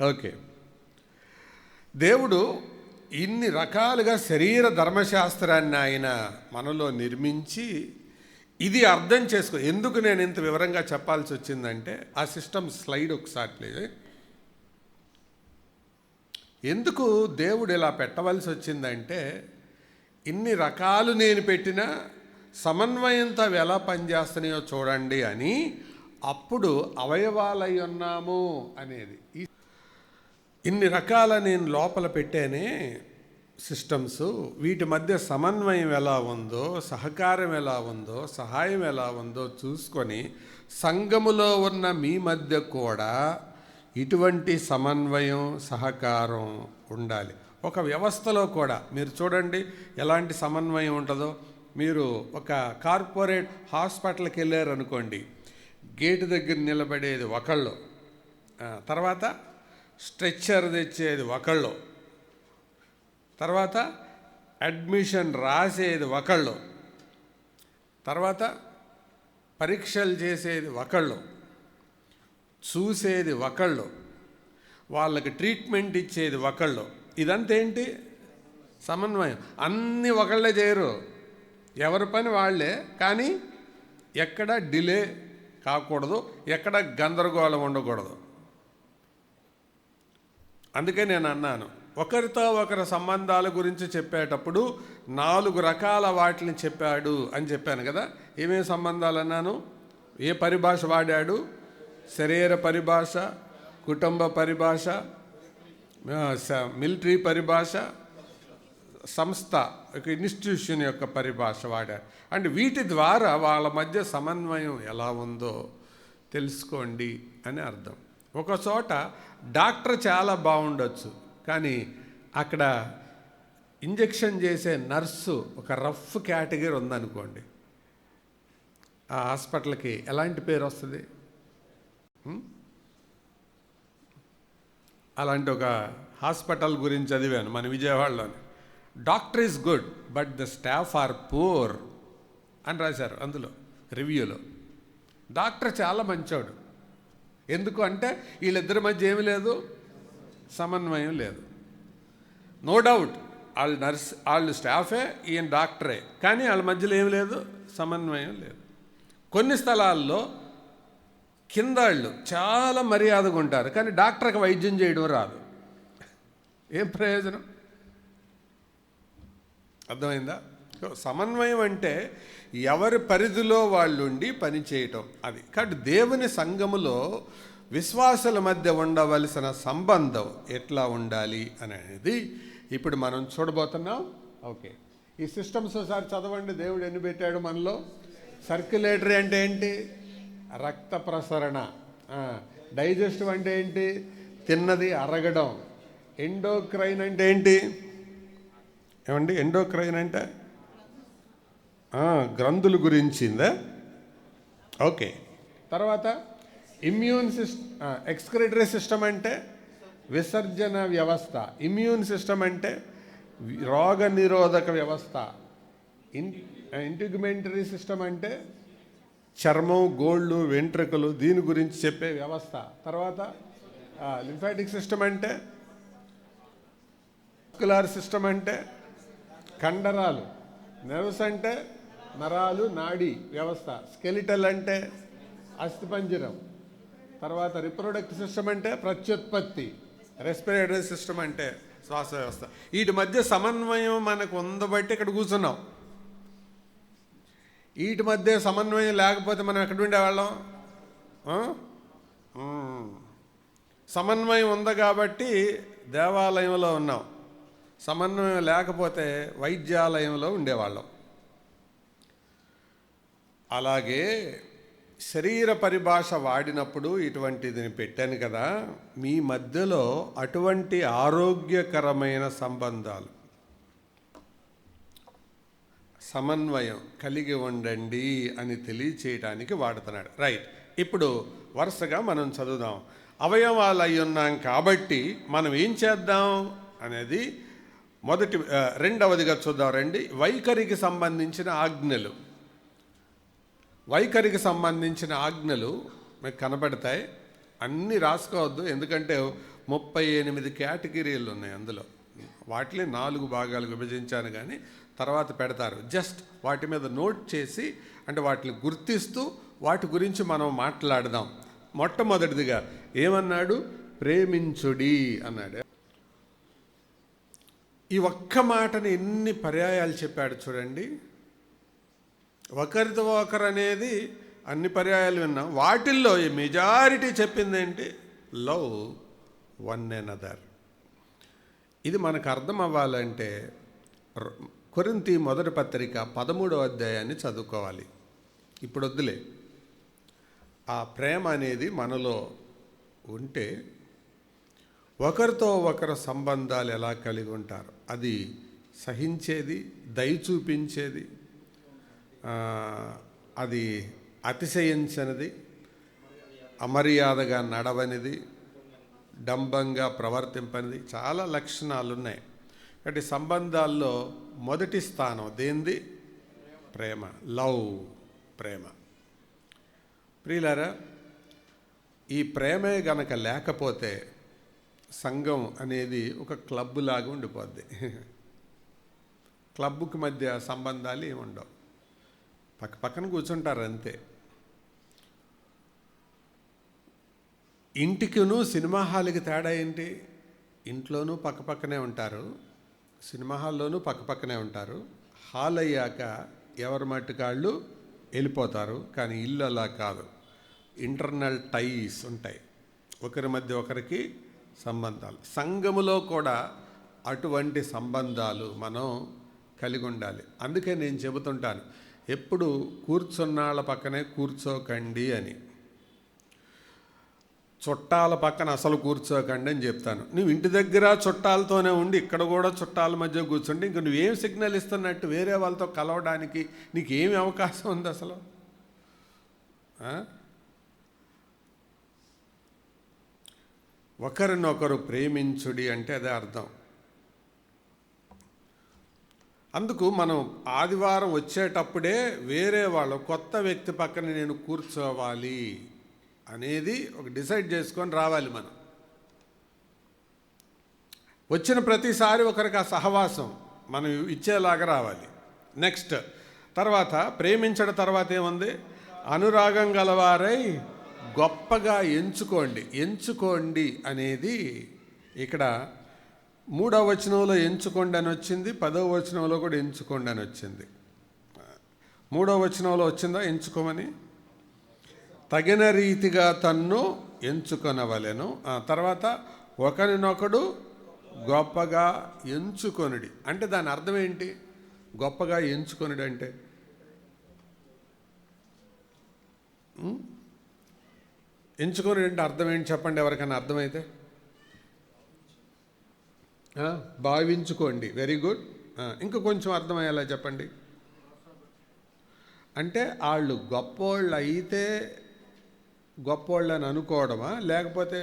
ఓకే, దేవుడు ఇన్ని రకాలుగా శరీర ధర్మశాస్త్రాన్ని ఆయన మనలో నిర్మించి, ఇది అర్థం చేసుకో. ఎందుకు నేను ఇంత వివరంగా చెప్పాల్సి వచ్చిందంటే, ఆ సిస్టమ్ స్లైడ్ ఒకసారి ప్లీజ్. ఎందుకు దేవుడు ఇలా పెట్టవలసి వచ్చిందంటే, ఇన్ని రకాలు నేను పెట్టినా సమన్వయంతో అవి ఎలా పనిచేస్తున్నాయో చూడండి అని. అప్పుడు అవయవాలై ఉన్నాము అనేది. ఇన్ని రకాల నేను లోపల పెట్టానే సిస్టమ్స్, వీటి మధ్య సమన్వయం ఎలా ఉందో, సహకారం ఎలా ఉందో, సహాయం ఎలా ఉందో చూసుకొని సంఘములో ఉన్న మీ మధ్య కూడా ఇటువంటి సమన్వయం, సహకారం ఉండాలి. ఒక వ్యవస్థలో కూడా మీరు చూడండి ఎలాంటి సమన్వయం ఉంటుందో. మీరు ఒక కార్పొరేట్ హాస్పిటల్కి వెళ్ళారనుకోండి, గేటు దగ్గర నిలబడేది ఒకళ్ళు, తర్వాత స్ట్రెచ్చర్ తెచ్చేది ఒకళ్ళు, తర్వాత అడ్మిషన్ రాసేది ఒకళ్ళు, తర్వాత పరీక్షలు చేసేది ఒకళ్ళు, చూసేది ఒకళ్ళు, వాళ్ళకి ట్రీట్మెంట్ ఇచ్చేది ఒకళ్ళు. ఇదంతా ఏంటి? సమన్వయం. అన్నీ ఒకళ్ళే చేయరు, ఎవరి పని వాళ్ళే. కానీ ఎక్కడ డిలే కాకూడదు, ఎక్కడ గందరగోళం ఉండకూడదు. అందుకే నేను అన్నాను, ఒకరితో ఒకరి సంబంధాల గురించి చెప్పేటప్పుడు 4 రకాల వాటిని చెప్పాడు అని చెప్పాను కదా. ఏమేమి సంబంధాలు అన్నాను? ఏ పరిభాష వాడాడు? శరీర పరిభాష, కుటుంబ పరిభాష, మిలిటరీ పరిభాష, సంస్థ ఒక ఇన్స్టిట్యూషన్ యొక్క పరిభాష వాడారు. అంటే వీటి ద్వారా వాళ్ళ మధ్య సమన్వయం ఎలా ఉందో తెలుసుకోండి అని అర్థం. ఒక చోట డాక్టర్ చాలా బాగుండొచ్చు, కానీ అక్కడ ఇంజెక్షన్ చేసే నర్సు ఒక రఫ్ కేటగిరీ ఉందనుకోండి, ఆ హాస్పిటల్కి ఎలాంటి పేరు వస్తుంది? అలాంటి ఒక హాస్పిటల్ గురించి చదివాను మన విజయవాడలోని. Doctor is good but the staff are poor అని రాశారు అందులో రివ్యూలో. డాక్టర్ చాలా మంచోడు, ఎందుకు అంటే వీళ్ళిద్దరి మధ్య ఏమీ లేదు, సమన్వయం లేదు. నో డౌట్ వాళ్ళు స్టాఫే, ఈయన డాక్టరే, కానీ వాళ్ళ మధ్యలో ఏమి లేదు, సమన్వయం లేదు. కొన్ని స్థలాల్లో కిందాళ్ళు చాలా మర్యాదగా ఉంటారు, కానీ డాక్టర్కి వైద్యం చేయడం రాదు. ఏం ప్రయోజనం? అర్థమైందా? సమన్వయం అంటే ఎవరి పరిధిలో వాళ్ళుండి పని చేయటం, అది. కాబట్టి దేవుని సంఘములో విశ్వాసుల మధ్య ఉండవలసిన సంబంధం ఎట్లా ఉండాలి అనేది ఇప్పుడు మనం చూడబోతున్నాం. ఓకే, ఈ సిస్టమ్స్ ఒకసారి చదవండి. దేవుడు ఎన్ని పెట్టాడు మనలో? సర్క్యులేటరీ అంటే ఏంటి? రక్త ప్రసరణ. డైజెస్టివ్ అంటే ఏంటి? తిన్నది అరగడం. ఎండోక్రైన్ అంటే ఏంటి? ఏమండి ఎండోక్రైన్ అంటే? గ్రంథుల గురించిందా? ఓకే. తర్వాత ఇమ్యూన్ ఎక్స్క్రిటరీ సిస్టమ్ అంటే విసర్జన వ్యవస్థ. ఇమ్యూన్ సిస్టమ్ అంటే రోగ నిరోధక వ్యవస్థ. ఇంటిగ్మెంటరీ సిస్టమ్ అంటే చర్మం, గోళ్ళు, వెంట్రుకలు, దీని గురించి చెప్పే వ్యవస్థ. తర్వాత లింఫాటిక్ సిస్టమ్ అంటే, మస్కులర్ సిస్టమ్ అంటే కండరాలు, నెర్వ్స్ అంటే నరాలు, నాడి వ్యవస్థ, స్కెలిటల్ అంటే అస్థిపంజరం. తర్వాత రిప్రొడక్టివ్ సిస్టమ్ అంటే ప్రత్యుత్పత్తి, రెస్పిరేటరీ సిస్టమ్ అంటే శ్వాస వ్యవస్థ. వీటి మధ్య సమన్వయం మనకు ఉందబట్టి ఇక్కడ కూర్చున్నాం. వీటి మధ్య సమన్వయం లేకపోతే మనం ఎక్కడ ఉండేవాళ్ళం? సమన్వయం ఉంది కాబట్టి దేవాలయంలో ఉన్నాం. సమన్వయం లేకపోతే వైద్యాలయంలో ఉండేవాళ్ళం. అలాగే శరీర పరిభాష వాడినప్పుడు ఇటువంటిది పెట్టాను కదా, మీ మధ్యలో అటువంటి ఆరోగ్యకరమైన సంబంధాలు, సమన్వయం కలిగి ఉండండి అని తెలియచేయడానికి వాడుతున్నాడు. రైట్, ఇప్పుడు వరుసగా మనం చదువుదాం. అవయవాలు అయి ఉన్నాం కాబట్టి మనం ఏం చేద్దాం అనేది రెండవదిగా చూద్దాం రండి. వైఖరికి సంబంధించిన ఆజ్ఞలు. వైఖరికి సంబంధించిన ఆజ్ఞలు మీకు కనబడతాయి. అన్నీ రాసుకోవద్దు, ఎందుకంటే 38 కేటగిరీలు ఉన్నాయి అందులో. వాటిని 4 భాగాలు విభజించాను, కానీ తర్వాత పెడతారు. జస్ట్ వాటి మీద నోట్ చేసి, అంటే వాటిని గుర్తిస్తూ వాటి గురించి మనం మాట్లాడదాం. మొట్టమొదటిదిగా ఏమన్నాడు? ప్రేమించుడి అన్నాడు. ఈ ఒక్క మాటని ఎన్ని పర్యాయాలు చెప్పాడు చూడండి. ఒకరితో ఒకరు అనేది అన్ని పర్యాయాలు విన్నాం. వాటిల్లో ఈ మెజారిటీ చెప్పింది ఏంటి? Love one another. ఇది మనకు అర్థం అవ్వాలంటే కొరింథీ మొదటి పత్రిక 13వ అధ్యాయాన్ని చదువుకోవాలి. ఇప్పుడు వద్దులే. ఆ ప్రేమ అనేది మనలో ఉంటే ఒకరితో ఒకరు సంబంధాలు ఎలా కలిగి ఉంటారు? అది సహించేది, దయ చూపించేది, అది అతిశయించనిది, అమర్యాదగా నడవనిది, డంబంగా ప్రవర్తింపనిది, చాలా లక్షణాలు ఉన్నాయి. కాబట్టి సంబంధాల్లో మొదటి స్థానం దేంది? ప్రేమ, లవ్, ప్రేమ. ప్రియులారా, ఈ ప్రేమే గనక లేకపోతే సంఘం అనేది ఒక క్లబ్ లాగా ఉండిపోద్ది. క్లబ్కి మధ్య సంబంధాలు ఏమి ఉండవు, పక్క పక్కన కూర్చుంటారు అంతే. ఇంటికిను సినిమా హాల్కి తేడా ఏంటి? ఇంట్లోనూ పక్కపక్కనే ఉంటారు, సినిమా హాల్లోనూ పక్కపక్కనే ఉంటారు. హాల్ అయ్యాక ఎవరి మట్టుకాళ్ళు వెళ్ళిపోతారు. కానీ ఇల్లు అలా కాదు, ఇంటర్నల్ టైస్ ఉంటాయి, ఒకరి మధ్య ఒకరికి సంబంధాలు. సంఘములో కూడా అటువంటి సంబంధాలు మనం కలిగి ఉండాలి. అందుకే నేను చెబుతుంటాను, ఎప్పుడు కూర్చున్నాళ్ళ పక్కనే కూర్చోకండి అని. చుట్టాల పక్కన అసలు కూర్చోకండి అని చెప్తాను. నువ్వు ఇంటి దగ్గర చుట్టాలతోనే ఉండి ఇక్కడ కూడా చుట్టాల మధ్య కూర్చుంటే ఇంక నువ్వేం సిగ్నల్ ఇస్తున్నట్టు? వేరే వాళ్ళతో కలవడానికి నీకేమి అవకాశం ఉంది అసలు? ఒకరినొకరు ప్రేమించుడి అంటే అదే అర్థం. అందుకు మనం ఆదివారం వచ్చేటప్పుడే వేరే వాళ్ళు కొత్త వ్యక్తి పక్కన నేను కూర్చోవాలి అనేది ఒక డిసైడ్ చేసుకొని రావాలి మనం. వచ్చిన ప్రతిసారి ఒకరికి ఆ సహవాసం మనం ఇచ్చేలాగా రావాలి. నెక్స్ట్ తర్వాత ప్రేమించడం తర్వాత ఏముంది? అనురాగం గలవారై గొప్పగా ఎంచుకోండి అనేది ఇక్కడ 3వ వచనంలో ఎంచుకోండి అని వచ్చింది, 10వ వచనంలో కూడా ఎంచుకోండి అని వచ్చింది. 3వ వచనంలో వచ్చిందా ఎంచుకోమని? తగిన రీతిగా తన్ను ఎంచుకొనవలెను. తర్వాత ఒకరినొకడు గొప్పగా ఎంచుకొనుడి అంటే దాని అర్థం ఏంటి? గొప్పగా ఎంచుకొనుడి అంటే ఎంచుకొనుడి అంటే అర్థం ఏంటి చెప్పండి, ఎవరికైనా అర్థమైతే. భావించుకోండి, వెరీ గుడ్. ఇంకా కొంచెం అర్థమయ్యేలా చెప్పండి. అంటే వాళ్ళు గొప్పోళ్ళు అయితే గొప్పోళ్ళని అనుకోవడమా, లేకపోతే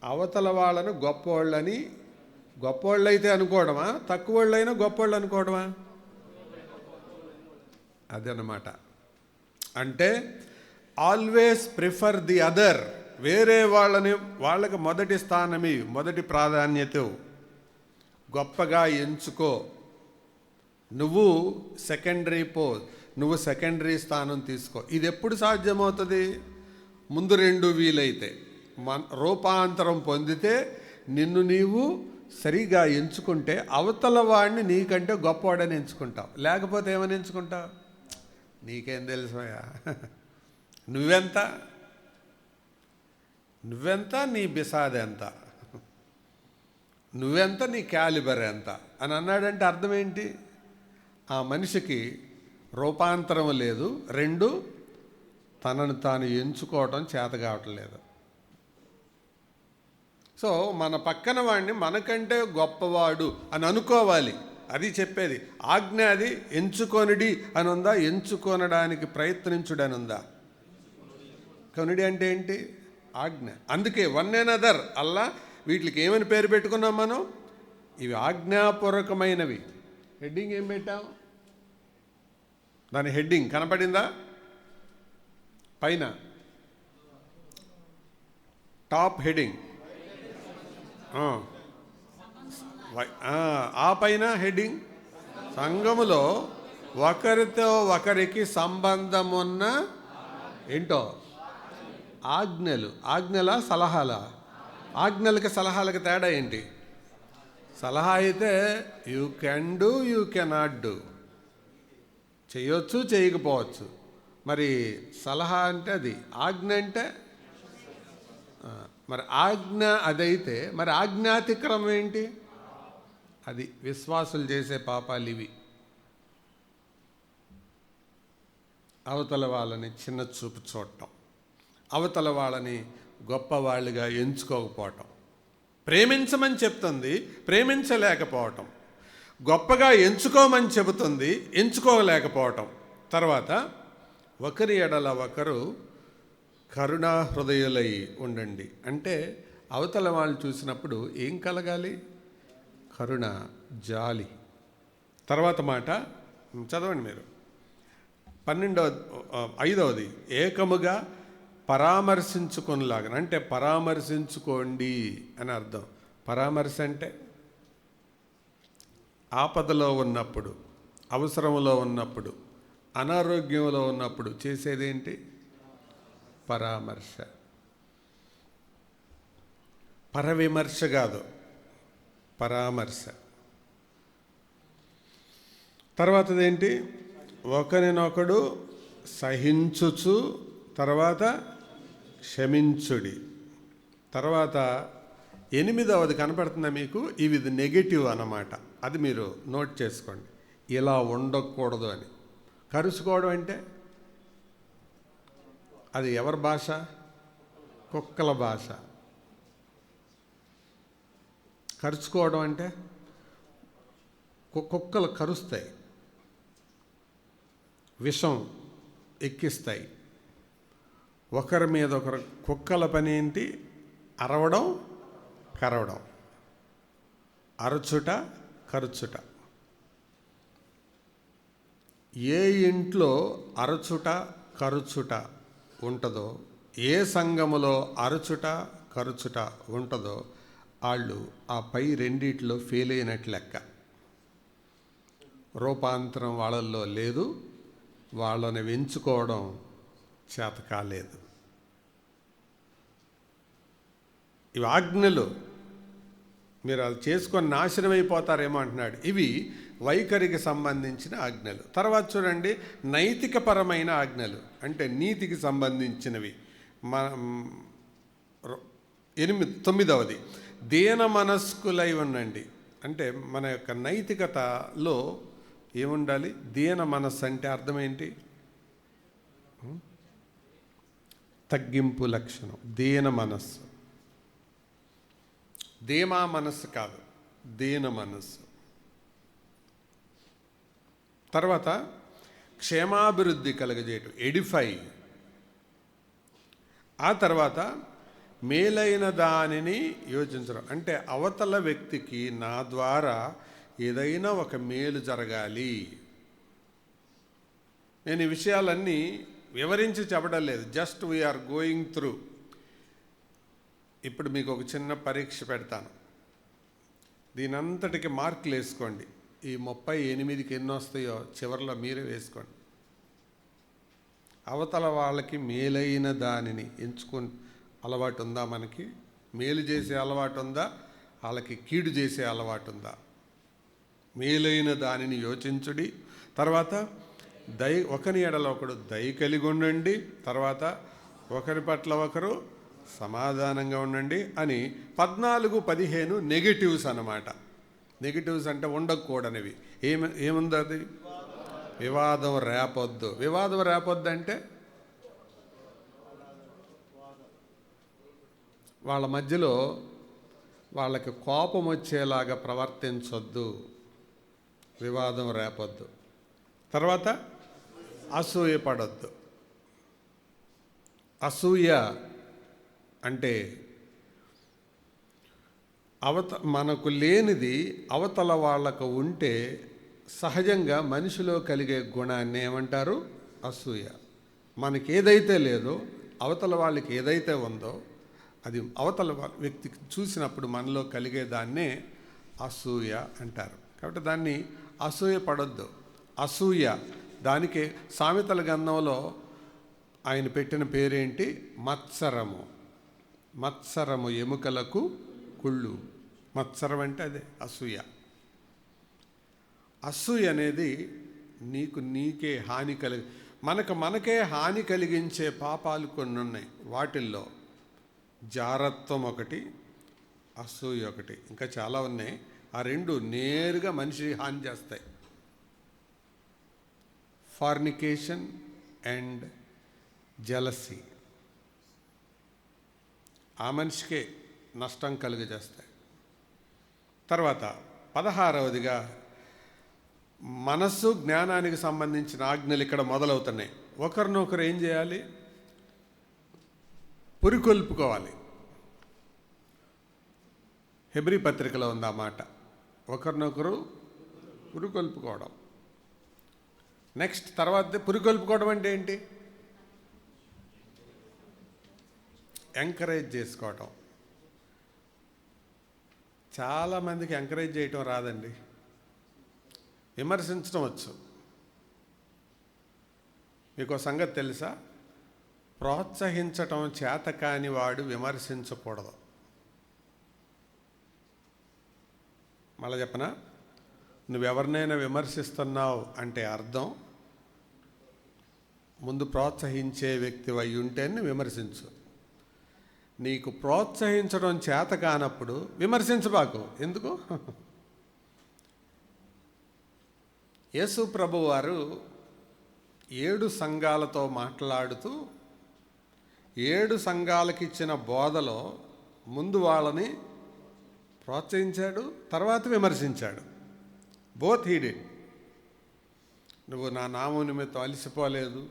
అవతల వాళ్ళను గొప్పోళ్ళైతే అనుకోవడమా, తక్కువ వాళ్ళైనా గొప్పోళ్ళు అనుకోవడమా? అదనమాట. అంటే ఆల్వేస్ ప్రిఫర్ ది అదర్. వేరే వాళ్ళకి మొదటి స్థానమి, మొదటి ప్రాధాన్యత. గొప్పగా ఎంచుకో. నువ్వు సెకండరీ స్థానం తీసుకో. ఇది ఎప్పుడు సాధ్యమవుతుంది? ముందు 2 వీలైతే, రూపాంతరం పొందితే, నిన్ను నీవు సరిగా ఎంచుకుంటే అవతల వాడిని నీకంటే గొప్పవాడని ఎంచుకుంటావు. లేకపోతే ఏమని ఎంచుకుంటావు? నీకేం తెలుసా, నువ్వెంత, నీ బిసాద్ ఎంత, నువ్వెంత, నీ క్యాలిబర్ ఎంత అని అన్నాడంటే అర్థం ఏంటి? ఆ మనిషికి రూపాంతరం లేదు, 2 తనను తాను ఎంచుకోవటం చేత కావటం లేదు. సో మన పక్కన వాడిని మనకంటే గొప్పవాడు అని అనుకోవాలి. అది చెప్పేది ఆజ్ఞ. అది ఎంచుకొనుడి అని ఉందా? ఎంచుకొనడానికి ప్రయత్నించుడు అని ఉందా? కొనుడి అంటే ఏంటి? ఆజ్ఞ. అందుకే వన్ ఎనదర్ అల్లా వీటికి ఏమని పేరు పెట్టుకున్నాం మనం? ఇవి ఆజ్ఞాపూర్వకమైనవి. హెడ్డింగ్ ఏం పెట్టాం? దాని హెడ్డింగ్ కనపడిందా? పైన టాప్ హెడ్డింగ్, ఆ పైన హెడ్డింగ్ సంఘములో ఒకరితో ఒకరికి సంబంధమున్న ఏంటో ఆజ్ఞల సలహాల. ఆజ్ఞలకి సలహాలకి తేడా ఏంటి? సలహా అయితే you can do, you cannot do, చేయొచ్చు చేయకపోవచ్చు. మరి సలహా అంటే అది, ఆజ్ఞ అంటే మరి ఆజ్ఞ అదైతే మరి ఆజ్ఞాతిక్రమం ఏంటి? అది విశ్వాసులు చేసే పాపాలు ఇవి. అవతల వాళ్ళని చిన్న చూపు చూడటం, అవతల వాళ్ళని గొప్పవాళ్ళుగా ఎంచుకోకపోవటం, ప్రేమించమని చెప్తుంది ప్రేమించలేకపోవటం, గొప్పగా ఎంచుకోమని చెబుతుంది ఎంచుకోలేకపోవటం. తర్వాత ఒకరి ఎడల ఒకరు కరుణా హృదయులై ఉండండి అంటే అవతల వాళ్ళు చూసినప్పుడు ఏం కలగాలి? కరుణ, జాలి. తర్వాత మాట చదవండి మీరు, 5వది ఏకముగా పరామర్శించుకొనిలాగా. అంటే పరామర్శించుకోండి అని అర్థం. పరామర్శ అంటే ఆపదలో ఉన్నప్పుడు, అవసరంలో ఉన్నప్పుడు, అనారోగ్యంలో ఉన్నప్పుడు చేసేదేంటి? పరామర్శ. పరవిమర్శ కాదు, పరామర్శ. తర్వాతదేంటి? ఒకరినొకడు సహించుచు, తర్వాత క్షమించుడి. తర్వాత 8వది కనపడుతుందా మీకు? ఇవి నెగటివ్ అన్నమాట. అది మీరు నోట్ చేసుకోండి. ఇలా ఉండకూడదు అని. కరుచుకోవడం అంటే అది ఎవరి భాష? కుక్కల భాష. కరుచుకోవడం అంటే కుక్కలు కరుస్తాయి, విషం ఎక్కిస్తాయి. ఒకరి మీద ఒకరు. కుక్కల పని ఏంటి? అరవడం, కరవడం, అరచుట, కరుచుట. ఏ ఇంట్లో అరచుట, కరుచుట ఉంటుందో ఏ సంఘములో అరచుట కరుచుట ఉంటుందో వాళ్ళు ఆ పై రెండిట్లో ఫెయిల్ అయినట్లు లెక్క. రూపాంతరం వాళ్ళల్లో లేదు, వాళ్ళని వెంచుకోవడం చేత కాలేదు. ఇవి ఆజ్ఞలు, మీరు అది చేసుకొని నాశనం అయిపోతారేమో అంటున్నాడు. ఇవి వైఖరికి సంబంధించిన ఆజ్ఞలు. తర్వాత చూడండి, నైతికపరమైన ఆజ్ఞలు అంటే నీతికి సంబంధించినవి. 9వది, దీన మనస్కులై ఉండండి. అంటే మన యొక్క నైతికతలో ఏముండాలి? దీన మనస్సు అంటే అర్థం ఏంటి? తగ్గింపు లక్షణం. దీన మనస్సు, ధీమా మనస్సు కాదు, దీన మనస్సు. తర్వాత క్షేమాభివృద్ధి కలగజేయటం, ఎడిఫై. ఆ తర్వాత మేలైన దానిని యోచించడం, అంటే అవతల వ్యక్తికి నా ద్వారా ఏదైనా ఒక మేలు జరగాలి. నేను ఈ విషయాలన్నీ వివరించి చెప్పడం లేదు, జస్ట్ వీఆర్ గోయింగ్ త్రూ. ఇప్పుడు మీకు ఒక చిన్న పరీక్ష పెడతాను, దీనంతటికి మార్కులు వేసుకోండి. ఈ 38కి ఎన్ని వస్తాయో చివరిలో మీరే వేసుకోండి. అవతల వాళ్ళకి మేలైన దానిని ఎంచుకుని అలవాటు ఉందా? మనకి మేలు చేసే అలవాటు ఉందా? వాళ్ళకి కీడు చేసే అలవాటు ఉందా? మేలైన దానిని యోచించుడి. తర్వాత ఒకరి ఎడల ఒకడు దయ కలిగి ఉండండి. తర్వాత ఒకరి పట్ల ఒకరు సమాధానంగా ఉండండి అని 14-15 నెగిటివ్స్ అన్నమాట. నెగిటివ్స్ అంటే ఉండకూడనివి. ఏముంది అది? వివాదం రేపొద్దు. వివాదం రేపొద్దు అంటే వాళ్ళ మధ్యలో వాళ్ళకి కోపం వచ్చేలాగా ప్రవర్తించొద్దు, వివాదం రేపొద్దు. తర్వాత అసూయ పడొద్దు. అసూయ అంటే మనకు లేనిది అవతల వాళ్ళకు ఉంటే సహజంగా మనిషిలో కలిగే గుణాన్ని ఏమంటారు? అసూయ. మనకి ఏదైతే లేదో అవతల వాళ్ళకి ఏదైతే ఉందో అది అవతల వ్యక్తికి చూసినప్పుడు మనలో కలిగేదాన్నే అసూయ అంటారు. కాబట్టి దాన్ని అసూయ పడొద్దు. అసూయ, దానికి సామెతల గ్రంథంలో ఆయన పెట్టిన పేరేంటి? మత్సరము. మత్సరము ఎముకలకు కుళ్ళు. మత్సరం అంటే అదే అసూయ. అసూయ అనేది నీకే హాని మనకే హాని కలిగించే పాపాలు కొన్ని ఉన్నాయి. వాటిల్లో జారత్వం ఒకటి, అసూయ ఒకటి, ఇంకా చాలా ఉన్నాయి. ఆ రెండు నేరుగా మనిషి హాని చేస్తాయి. ఫార్నికేషన్ అండ్ జెలసీ ఆ మనిషికే నష్టం కలుగజేస్తాయి. తర్వాత 16వదిగా మనస్సు జ్ఞానానికి సంబంధించిన ఆజ్ఞలు ఇక్కడ మొదలవుతున్నాయి. ఒకరినొకరు ఏం చేయాలి? పురికొల్పుకోవాలి. హెబ్రీ పత్రికలో ఉంది ఆ మాట, ఒకరినొకరు పురికొల్పుకోవడం. నెక్స్ట్ తర్వాత పురికొల్పుకోవడం అంటే ఏంటి? ఎంకరేజ్ చేసుకోవటం. చాలామందికి ఎంకరేజ్ చేయటం రాదండి, విమర్శించడం వచ్చు. మీకు సంగతి తెలుసా? ప్రోత్సహించటం చేత కాని వాడు విమర్శించకూడదు. మళ్ళీ చెప్పనా? నువ్వెవరినైనా విమర్శిస్తున్నావు అంటే అర్థం ముందు ప్రోత్సహించే వ్యక్తి అయి ఉంటేనే విమర్శించు. నీకు ప్రోత్సహించడం చేత కానప్పుడు విమర్శించబాకు. ఎందుకు? యేసు ప్రభు వారు 7 సంఘాలతో మాట్లాడుతూ 7 సంఘాలకు ఇచ్చిన బోధలో ముందు వాళ్ళని ప్రోత్సహించాడు, తర్వాత విమర్శించాడు. Both he did. నువ్వు నా నామం నిమిత్తం అలసిపోలేదు,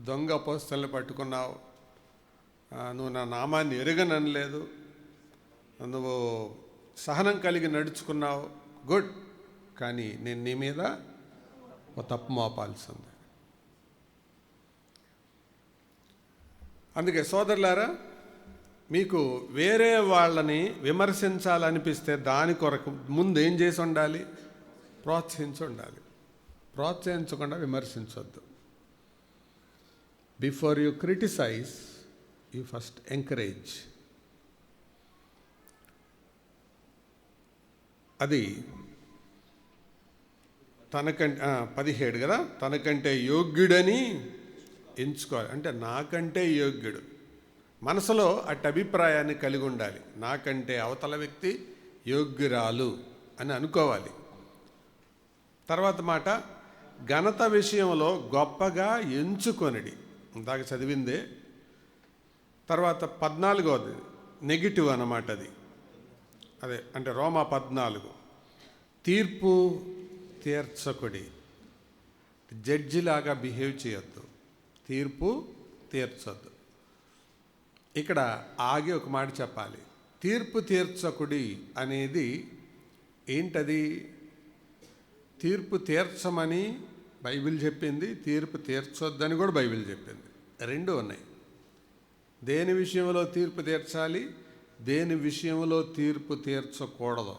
దొంగ అపోస్తలుని పట్టుకున్నావు, నువ్వు నా నామాన్ని ఎరుగననలేదు, నువ్వు సహనం కలిగి నడుచుకున్నావు, గుడ్. కానీ నేను నీ మీద ఒక తప్పు మోపాల్సి ఉంది. అందుకే సోదరులారా, మీకు వేరే వాళ్ళని విమర్శించాలనిపిస్తే దాని కొరకు ముందు ఏం చేసి ఉండాలి? ప్రోత్సహించి ఉండాలి. ప్రోత్సహించకుండా విమర్శించొద్దు. Before you criticize, you first encourage. అది తనకంటే 17 కదా, తనకంటే యోగ్యుడని ఎంచుకోవాలి. అంటే నాకంటే యోగ్యుడు, మనసులో అట్టి అభిప్రాయాన్ని కలిగి ఉండాలి. నాకంటే అవతల వ్యక్తి యోగ్యురాలు అని అనుకోవాలి. తర్వాత మాట, ఘనత విషయంలో గొప్పగా ఎంచుకొనిడి. ఇందాక చదివిందే. తర్వాత 14వది నెగిటివ్ అన్నమాట. అదే అంటే రోమా 14, తీర్పు తీర్చకుడి. జడ్జిలాగా బిహేవ్ చేయొద్దు, తీర్పు తీర్చొద్దు. ఇక్కడ ఆగి ఒక మాట చెప్పాలి. తీర్పు తీర్చకుడి అనేది ఏంటది? తీర్పు తీర్చమని బైబిల్ చెప్పింది, తీర్పు తీర్చొద్దని కూడా బైబిల్ చెప్పింది. రెండు ఉన్నాయి. దేని విషయంలో తీర్పు తీర్చాలి, దేని విషయంలో తీర్పు తీర్చకూడదు.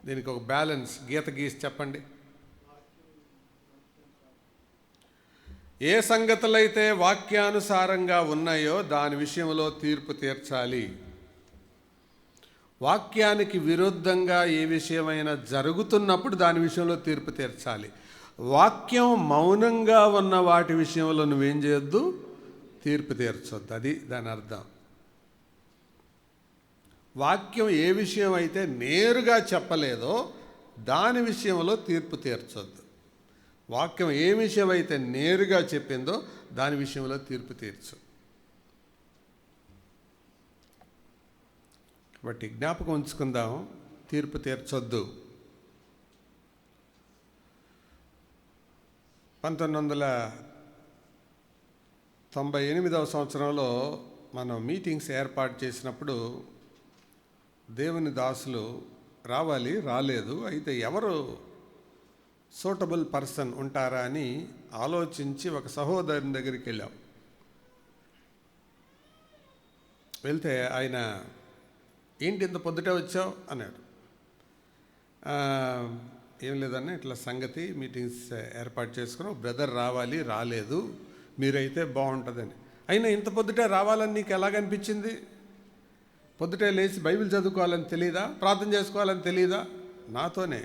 దీనికి ఒక బ్యాలెన్స్ గీత గీసి చెప్పండి. ఏ సంగతులైతే వాక్యానుసారంగా ఉన్నాయో దాని విషయంలో తీర్పు తీర్చాలి. వాక్యానికి విరుద్ధంగా ఏ విషయమైనా జరుగుతున్నప్పుడు దాని విషయంలో తీర్పు తీర్చాలి. వాక్యం మౌనంగా ఉన్న వాటి విషయంలో నువ్వేం చేయొద్దు? తీర్పు తీర్చొద్దు. అది దాని అర్థం. వాక్యం ఏ విషయం అయితే నేరుగా చెప్పలేదో దాని విషయంలో తీర్పు తీర్చొద్దు. వాక్యం ఏ విషయం అయితే నేరుగా చెప్పిందో దాని విషయంలో తీర్పు తీర్చు. కాబట్టి జ్ఞాపకం ఉంచుకుందాం, తీర్పు తీర్చొద్దు. 1998వ సంవత్సరంలో మనం మీటింగ్స్ ఏర్పాటు చేసినప్పుడు దేవుని దాసులు రాలేదు. అయితే ఎవరు సూటబుల్ పర్సన్ ఉంటారా అని ఆలోచించి ఒక సహోదరుని దగ్గరికి వెళ్ళాం. వెళ్తే ఆయన, ఏంటి ఇంత పొద్దుటే వచ్చావు అన్నాడు. ఏం లేదన్నా, ఇట్లా సంగతి, మీటింగ్స్ ఏర్పాటు చేసుకున్నాం, బ్రదర్ రాలేదు, మీరైతే బాగుంటుందని. అయినా ఇంత పొద్దుటే రావాలని నీకు ఎలాగనిపించింది? పొద్దుటే లేచి బైబిల్ చదువుకోవాలని తెలియదా? ప్రార్థన చేసుకోవాలని తెలియదా? నాతోనే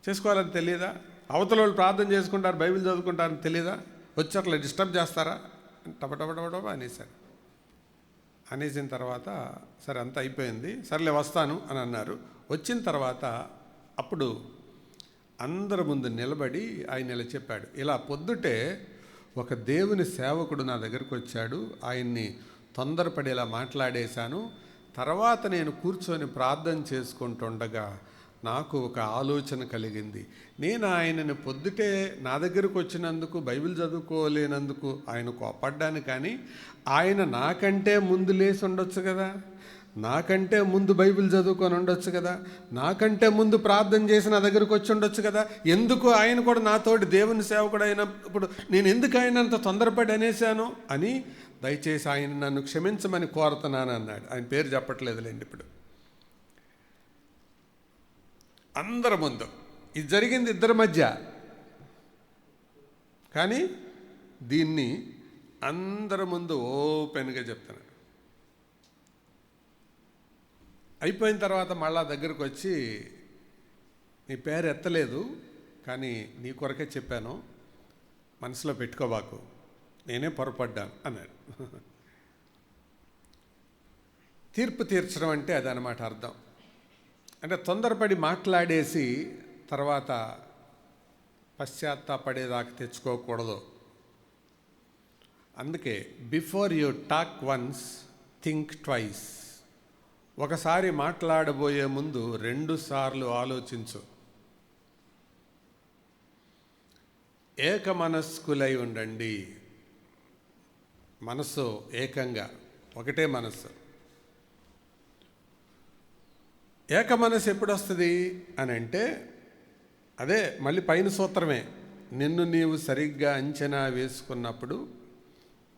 చేసుకోవాలని తెలియదా? అవతల వాళ్ళు ప్రార్థన చేసుకుంటారు, బైబిల్ చదువుకుంటారని తెలియదా? వచ్చి అట్లా డిస్టర్బ్ చేస్తారా? టపటపటపటప అనేసారు. అనేసిన తర్వాత సరే అంతా అయిపోయింది, సర్లే వస్తాను అని అన్నారు. వచ్చిన తర్వాత అప్పుడు అందరి ముందు నిలబడి ఆయన ఇలా చెప్పాడు, ఇలా పొద్దుటే ఒక దేవుని సేవకుడు నా దగ్గరకు వచ్చాడు, ఆయన్ని తొందరపడి ఇలా మాట్లాడేశాను. తర్వాత నేను కూర్చొని ప్రార్థన చేసుకుంటుండగా నాకు ఒక ఆలోచన కలిగింది. నేను ఆయనని పొద్దుటే నా దగ్గరకు వచ్చినందుకు, బైబిల్ చదువుకోలేనందుకు ఆయన కోపడ్డాను, కానీ ఆయన నాకంటే ముందు లేచి ఉండొచ్చు కదా, నాకంటే ముందు బైబిల్ చదువుకొని ఉండొచ్చు కదా, నాకంటే ముందు ప్రార్థన చేసి నా దగ్గరకు వచ్చి ఉండొచ్చు కదా. ఎందుకు ఆయన కూడా నాతోటి దేవుని సేవకుడు అయినప్పుడు నేను ఎందుకు ఆయన అంత తొందరపడి అనేశాను అని దయచేసి ఆయన నన్ను క్షమించమని కోరుతున్నాను అన్నాడు. ఆయన పేరు చెప్పట్లేదులేండి ఇప్పుడు. అందరి ముందు ఇది జరిగింది, ఇద్దరి మధ్య. కానీ దీన్ని అందరి ముందు ఓపెన్గా చెప్తున్నాడు. అయిపోయిన తర్వాత మళ్ళా దగ్గరకు వచ్చి, నీ పేరు ఎత్తలేదు కానీ నీ కొరకే చెప్పాను, మనసులో పెట్టుకోబాకు, నేనే పొరపడ్డాను అన్నాడు. తీర్పు తీర్చడం అంటే అదనమాట అర్థం. అంటే తొందరపడి మాట్లాడేసి తర్వాత పశ్చాత్తాపడేదాకా తెచ్చుకోకూడదు. అందుకే before you talk once think twice. ఒకసారి మాట్లాడబోయే ముందు 2 సార్లు ఆలోచించు. ఏకమనస్కులై ఉండండి. మనసు ఏకంగా, ఒకటే మనస్సు. ఏక మనసు ఎప్పుడు వస్తుంది అని అంటే, అదే మళ్ళీ పైన సూత్రమే, నిన్ను నీవు సరిగ్గా అంచనా వేసుకున్నప్పుడు,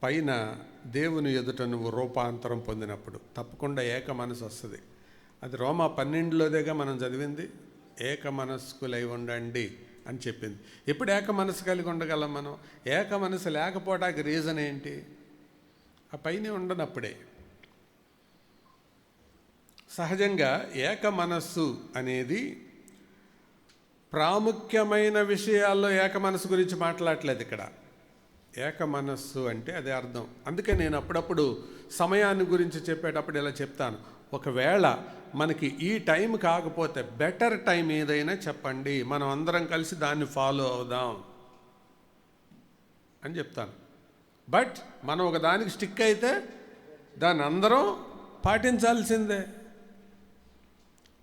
పైన దేవుని ఎదుట నువ్వు రూపాంతరం పొందినప్పుడు తప్పకుండా ఏక మనసు వస్తుంది. అది రోమా 12లోదేగా మనం చదివింది, ఏక మనస్కులై ఉండండి అని చెప్పింది. ఎప్పుడు ఏక మనసు కలిగి ఉండగలం మనం? ఏక మనసు లేకపోవడానికి రీజన్ ఏంటి? ఆ పైనే ఉండనప్పుడే. సహజంగా ఏక మనస్సు అనేది ప్రాముఖ్యమైన విషయాల్లో ఏక మనసు గురించి మాట్లాడలేదు ఇక్కడ. ఏక మనస్సు అంటే అదే అర్థం. అందుకే నేను అప్పుడప్పుడు సమయాన్ని గురించి చెప్పేటప్పుడు ఇలా చెప్తాను, ఒకవేళ మనకి ఈ టైం కాకపోతే బెటర్ టైం ఏదైనా చెప్పండి, మనం అందరం కలిసి దాన్ని ఫాలో అవుదాం అని చెప్తాను. బట్ మనం ఒక దానికి స్టిక్ అయితే దాన్ని అందరం పాటించాల్సిందే.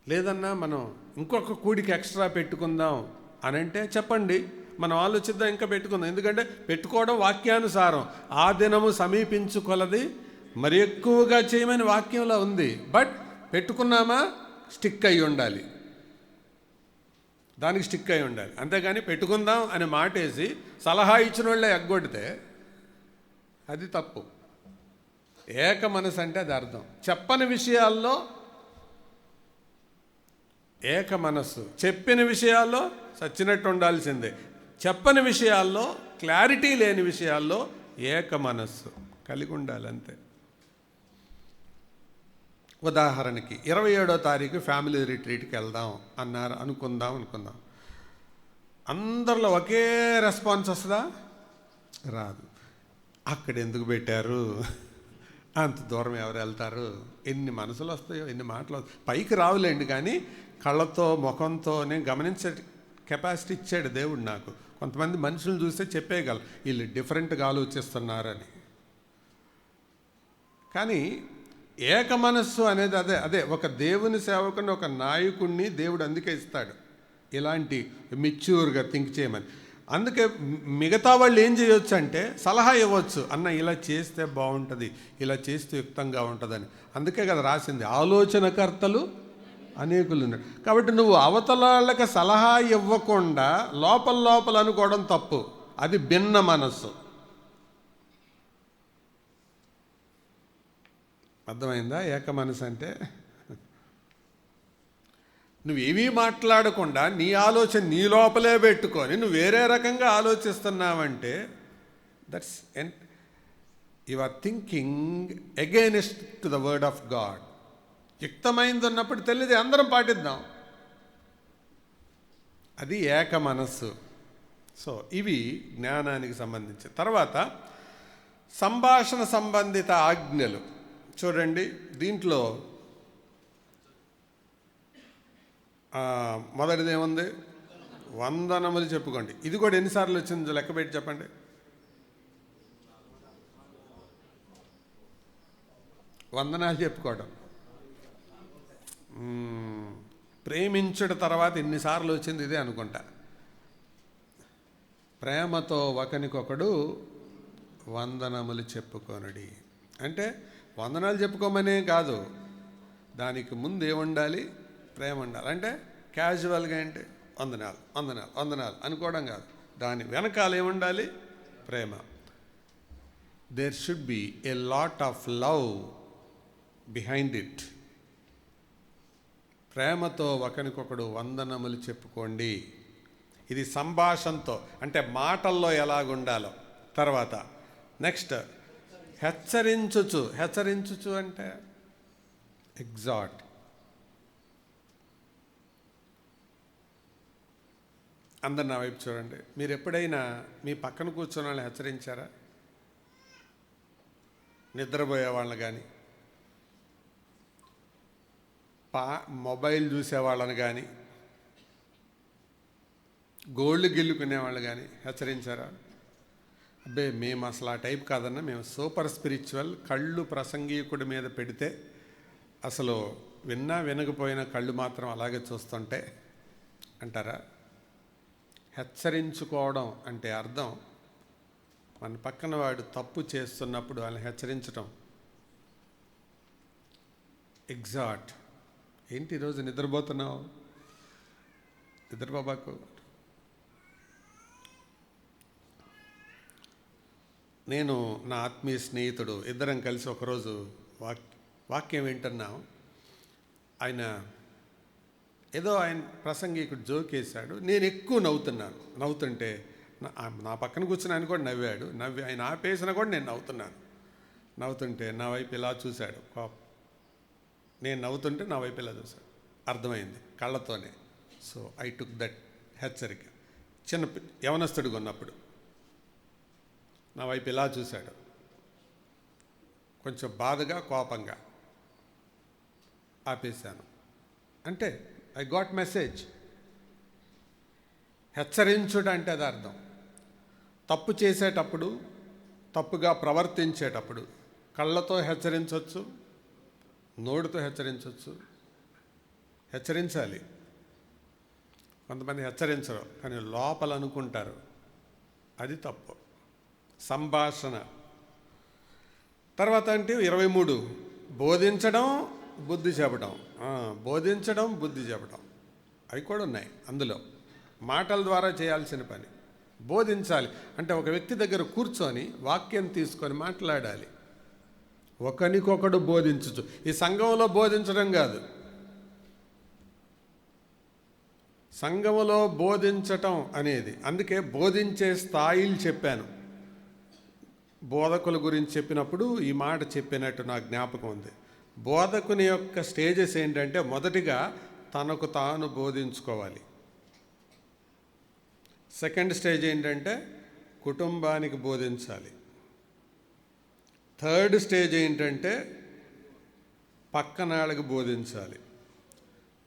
లేదన్నా మనం ఇంకొక కూడికి ఎక్స్ట్రా పెట్టుకుందాం అని అంటే చెప్పండి, మనం ఆలోచిద్దాం, ఇంకా పెట్టుకుందాం. ఎందుకంటే పెట్టుకోవడం వాక్యానుసారం. ఆ దినము సమీపించుకొలది మరి ఎక్కువగా చేయమని వాక్యంలో ఉంది. బట్ పెట్టుకున్నామా, స్టిక్ అయి ఉండాలి, దానికి స్టిక్ అయి ఉండాలి. అంతేగాని పెట్టుకుందాం అని మాటేసి సలహా ఇచ్చిన వాళ్ళే ఎగ్గొడితే అది తప్పు. ఏక మనసు అంటే అది అర్థం. చెప్పని విషయాల్లో ఏక మనస్సు, చెప్పిన విషయాల్లో సచ్చినట్టు ఉండాల్సిందే. చెప్పని విషయాల్లో, క్లారిటీ లేని విషయాల్లో ఏక మనస్సు కలిగి ఉండాలి, అంతే. ఉదాహరణకి 27వ తారీఖు ఫ్యామిలీ రిట్రీట్కి వెళ్దాం అన్నారు అనుకుందాం. అందరిలో ఒకే రెస్పాన్స్ వస్తుందా? రాదు. అక్కడ ఎందుకు పెట్టారు, అంత దూరం ఎవరు వెళ్తారు, ఎన్ని మనసులు వస్తాయో, ఎన్ని మాటలు పైకి రావులేండి, కానీ కళ్ళతో ముఖంతోనే గమనించే కెపాసిటీ ఇచ్చాడు దేవుడు నాకు. కొంతమంది మనుషులు చూస్తే చెప్పేయగలరు వీళ్ళు డిఫరెంట్గా ఆలోచిస్తున్నారని. కానీ ఏక మనస్సు అనేది అదే ఒక దేవుని సేవకుని, ఒక నాయకుడిని దేవుడు అందుకే ఇస్తాడు ఇలాంటి మెచ్యూర్గా థింక్ చేయమని. అందుకే మిగతా వాళ్ళు ఏం చేయొచ్చు అంటే సలహా ఇవ్వచ్చు, అన్న ఇలా చేస్తే బాగుంటుంది, ఇలా చేస్తే యుక్తంగా ఉంటుందని. అందుకే కదా రాసింది, ఆలోచనకర్తలు అనేకులు ఉన్నారు. కాబట్టి నువ్వు అవతల వాళ్ళకి సలహా ఇవ్వకుండా లోపల అనుకోవడం తప్పు. అది భిన్న మనస్సు. అర్థమైందా? ఏక మనసు అంటే నువ్వేమీ మాట్లాడకుండా నీ ఆలోచన నీ లోపలే పెట్టుకొని నువ్వు వేరే రకంగా ఆలోచిస్తున్నావంటే that's you are thinking against to the word of God. యుక్తమైంది ఉన్నప్పుడు తెలియదు, అందరం పాటిద్దాం. అది ఏక మనస్సు. సో ఇవి జ్ఞానానికి సంబంధించి. తర్వాత సంభాషణ సంబంధిత ఆజ్ఞలు చూడండి. దీంట్లో మొదటిది ఏముంది? వందనములు చెప్పుకోండి. ఇది కూడా ఎన్నిసార్లు వచ్చిందో లెక్క పెట్టి చెప్పండి. వందనాలు చెప్పుకోవడం. ప్రేమించుట తర్వాత ఎన్నిసార్లు వచ్చింది? ఇదే అనుకుంటా. ప్రేమతో ఒకనికొకడు వందనములు చెప్పుకొనుడి అంటే వందనాలు చెప్పుకోమనే కాదు, దానికి ముందు ఏముండాలి? ప్రేమ ఉండాలి. అంటే క్యాజువల్గా ఏంటి వందనాలు వందనాలు వందనాలు అనుకోవడం కాదు, దాని వెనకాల ఏముండాలి? ప్రేమ. There should be a lot of love behind it. ప్రేమతో ఒకరికొకడు వందనములు చెప్పుకోండి. ఇది సంభాషణతో, అంటే మాటల్లో ఎలాగుండాలో. తర్వాత నెక్స్ట్ హెచ్చరించుచు అంటే ఎగ్జాట్. అందరు నా వైపు చూడండి. మీరు ఎప్పుడైనా మీ పక్కన కూర్చున్న వాళ్ళని హెచ్చరించారా? నిద్రపోయే వాళ్ళని కానీ, మొబైల్ చూసేవాళ్ళని కానీ, గోల్డ్ గిల్లుకునే వాళ్ళు కానీ హెచ్చరించారా? అబ్బే మేము అసలు ఆ టైప్ కాదన్నా, మేము సూపర్ స్పిరిచువల్. కళ్ళు ప్రసంగీకుడి మీద పెడితే అసలు విన్నా వినకపోయినా కళ్ళు మాత్రం అలాగే చూస్తుంటే అంటారా? హెచ్చరించుకోవడం అంటే అర్థం మన పక్కన వాడు తప్పు చేస్తున్నప్పుడు వాళ్ళని హెచ్చరించటం. ఎగ్జాట్. ఏంటి ఈరోజు నిద్రపోతున్నావు? నిద్రపోబాకు. నేను నా ఆత్మీయ స్నేహితుడు ఇద్దరం కలిసి ఒకరోజు వాక్యం వింటున్నాం. ఆయన ప్రసంగికుడు జోకేశాడు. నేను ఎక్కువ నవ్వుతుంటే నా పక్కన కూర్చుని ఆయన కూడా నవ్వాడు. ఆయన ఆపేసినా కూడా నేను నవ్వుతుంటే నా వైపు ఇలా చూశాడు. నేను నవ్వుతుంటే నా వైపు ఇలా చూశాడు. అర్థమైంది కళ్ళతోనే. సో ఐ టుక్ దట్ హెచ్చరిక. యవనస్తుడిగా ఉన్నప్పుడు నా వైపు ఇలా చూశాడు, కొంచెం బాధగా, కోపంగా. ఆపేశాను. అంటే ఐ గాట్ మెసేజ్. హెచ్చరించుడు అంటే అది అర్థం. తప్పు చేసేటప్పుడు, తప్పుగా ప్రవర్తించేటప్పుడు కళ్ళతో హెచ్చరించవచ్చు, నోటితో హెచ్చరించాలి. కొంతమంది హెచ్చరించరు, కానీ లోపల అనుకుంటారు. అది తప్పు. సంభాషణ. తర్వాత అంటే 23 బోధించడం, బుద్ధి చెప్పడం. అవి కూడా ఉన్నాయి అందులో. మాటల ద్వారా చేయాల్సిన పని బోధించాలి. అంటే ఒక వ్యక్తి దగ్గర కూర్చొని వాక్యం తీసుకొని మాట్లాడాలి. ఒకరికొకడు బోధించచ్చు. ఈ సంఘంలో బోధించడం కాదు, సంఘములో బోధించటం అనేది. అందుకే బోధించే స్థాయిలు చెప్పాను. బోధకుల గురించి చెప్పినప్పుడు ఈ మాట చెప్పినట్టు నాకు జ్ఞాపకం ఉంది. బోధకుని యొక్క స్టేజెస్ ఏంటంటే, మొదటిగా తనకు తాను బోధించుకోవాలి. సెకండ్ స్టేజ్ ఏంటంటే కుటుంబానికి బోధించాలి. థర్డ్ స్టేజ్ ఏంటంటే పక్కన వాళ్ళకి బోధించాలి.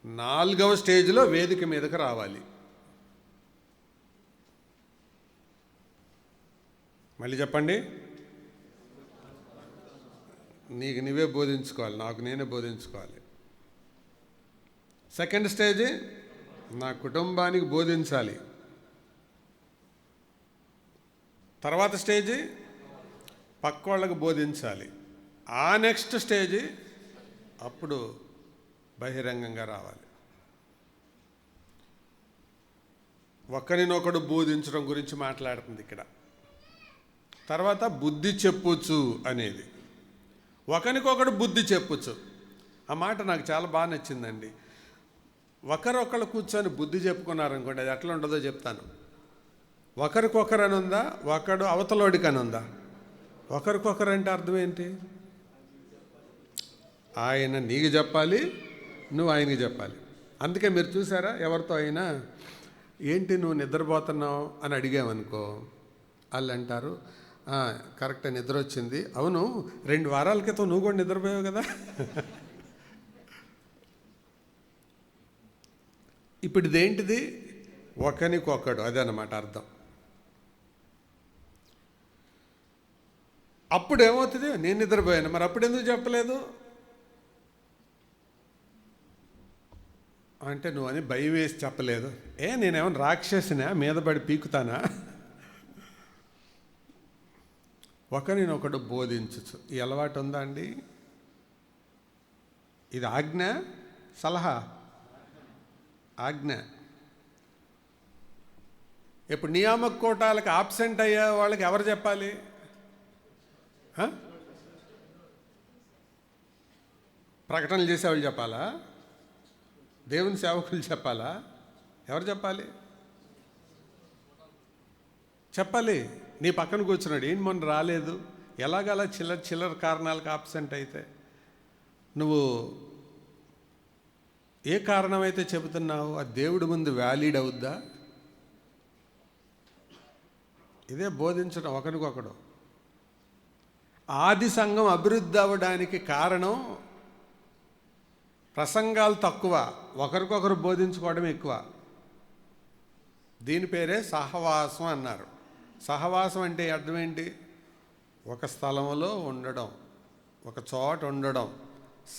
4వ స్టేజ్లో వేదిక మీదకి రావాలి. మళ్ళీ చెప్పండి. నీకు నువ్వే బోధించుకోవాలి, నాకు నేనే బోధించుకోవాలి. సెకండ్ స్టేజ్ నా కుటుంబానికి బోధించాలి. తర్వాత స్టేజ్ పక్క వాళ్ళకి బోధించాలి. ఆ నెక్స్ట్ స్టేజ్ అప్పుడు బహిరంగంగా రావాలి. ఒకరినొకడు బోధించడం గురించి మాట్లాడుతుంది ఇక్కడ. తర్వాత బుద్ధి చెప్పొచ్చు అనేది. ఒకరికొకడు బుద్ధి చెప్పొచ్చు. ఆ మాట నాకు చాలా బాగా నచ్చిందండి. ఒకరొకరు కూర్చొని బుద్ధి చెప్పుకున్నారనుకోండి, అది ఎట్లా ఉండదో చెప్తాను. ఒకరికొకరు అని ఉందా, ఒకడు అవతలోడికి అని ఉందా? ఒకరికొకరు అంటే అర్థం ఏంటి? ఆయన నీకు చెప్పాలి, నువ్వు ఆయనకి చెప్పాలి. అందుకే మీరు చూసారా, ఎవరితో అయినా ఏంటి నువ్వు నిద్రపోతున్నావు అని అడిగామనుకో, వాళ్ళు అంటారు కరెక్ట్ నిద్ర వచ్చింది. అవును, 2 వారాల క్రితం నువ్వు కూడా నిద్రపోయావు కదా. ఇప్పుడు ఇదేంటిది? ఒకరికొకడు, అదనమాట అర్థం. అప్పుడు ఏమవుతుంది? నేను నిద్రపోయాను, మరి అప్పుడు ఎందుకు చెప్పలేదు అంటే నువ్వు అని భయం వేసి చెప్పలేదు. నేనేమన్నా రాక్షసినా, మీద పడి పీకుతానా? ఒకరినొకడు బోధించచ్చు. ఈ అలవాటు ఉందా అండి? ఇది ఆజ్ఞ, సలహా? ఆజ్ఞ. ఇప్పుడు నియామక కోటాలకు ఆబ్సెంట్ అయ్యే వాళ్ళకి ఎవరు చెప్పాలి? ప్రకటనలు చేసేవాళ్ళు చెప్పాలా? దేవుని సేవకులు చెప్పాలా? ఎవరు చెప్పాలి? చెప్పాలి. నీ పక్కన కూర్చున్నాడు, ఏంటి మొన్న రాలేదు, ఎలాగలా చిల్లర కారణాలకు ఆబ్సెంట్ అయితే నువ్వు ఏ కారణమైతే చెబుతున్నావు అది దేవుడి ముందు వ్యాలిడ్ అవుద్దా? ఇదే బోధించడం ఒకరికొకడు. ఆది సంఘం అభివృద్ధి అవ్వడానికి కారణం ప్రసంగాలు తక్కువ, ఒకరికొకరు బోధించుకోవడం ఎక్కువ. దీని పేరే సహవాసం అన్నారు. సహవాసం అంటే అర్థం ఏంటి? ఒక స్థలంలో ఉండడం, ఒక చోట ఉండడం.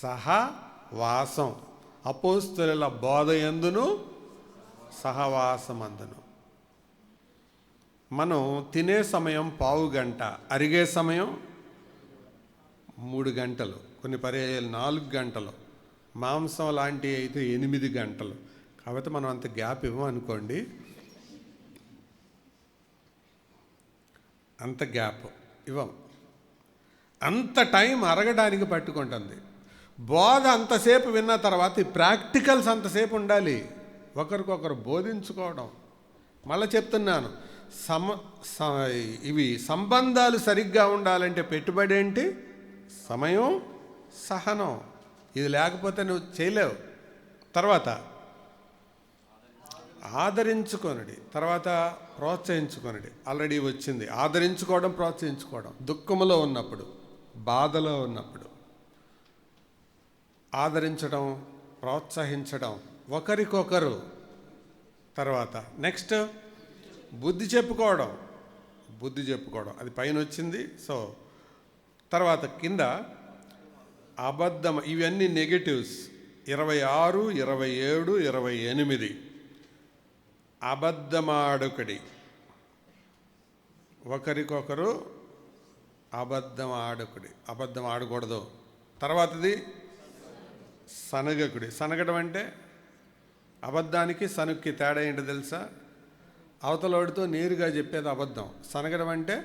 సహవాసం. అపోస్తలుల బోధ యందును సహవాసమందును. మనం తినే సమయం 1/2 గంట, అరిగే సమయం 3 గంటలు, కొన్ని పర్యాయాలు 4 గంటలు, మాంసం లాంటివి అయితే 8 గంటలు. కాబట్టి మనం అంత గ్యాప్ ఇవ్వమనుకోండి, అంత గ్యాప్. ఇవ్వం. అంత టైం అరగడానికి పట్టుకుంటుంది. బోధ అంతసేపు విన్న తర్వాత ఈ ప్రాక్టికల్స్ అంతసేపు ఉండాలి. ఒకరికొకరు బోధించుకోవడం. మళ్ళీ చెప్తున్నాను, ఇవి సంబంధాలు సరిగ్గా ఉండాలంటే పెట్టుబడి ఏంటి? సమయం, సహనం. ఇది లేకపోతే నువ్వు చేయలేవు. తర్వాత ఆదరించుకొనుడి, తర్వాత ప్రోత్సహించుకొనుడి. ఆల్రెడీ వచ్చింది ఆదరించుకోవడం, ప్రోత్సహించుకోవడం. దుఃఖంలో ఉన్నప్పుడు, బాధలో ఉన్నప్పుడు ఆదరించడం, ప్రోత్సహించడం ఒకరికొకరు. తర్వాత నెక్స్ట్ బుద్ధి చెప్పుకోవడం. అది పైన వచ్చింది. సో తర్వాత కింద అబద్ధం. ఇవన్నీ నెగటివ్స్. 26, 27, 28. అబద్ధమాడుకడి, ఒకరికొకరు అబద్ధం ఆడకూడదు. తర్వాతది సనగకుడి. సనగడం అంటే అబద్ధానికి సనుక్కి తేడా ఏంటో తెలుసా? అవతలోడితో నేరుగా చెప్పేది అబద్ధం. సనగడం అంటే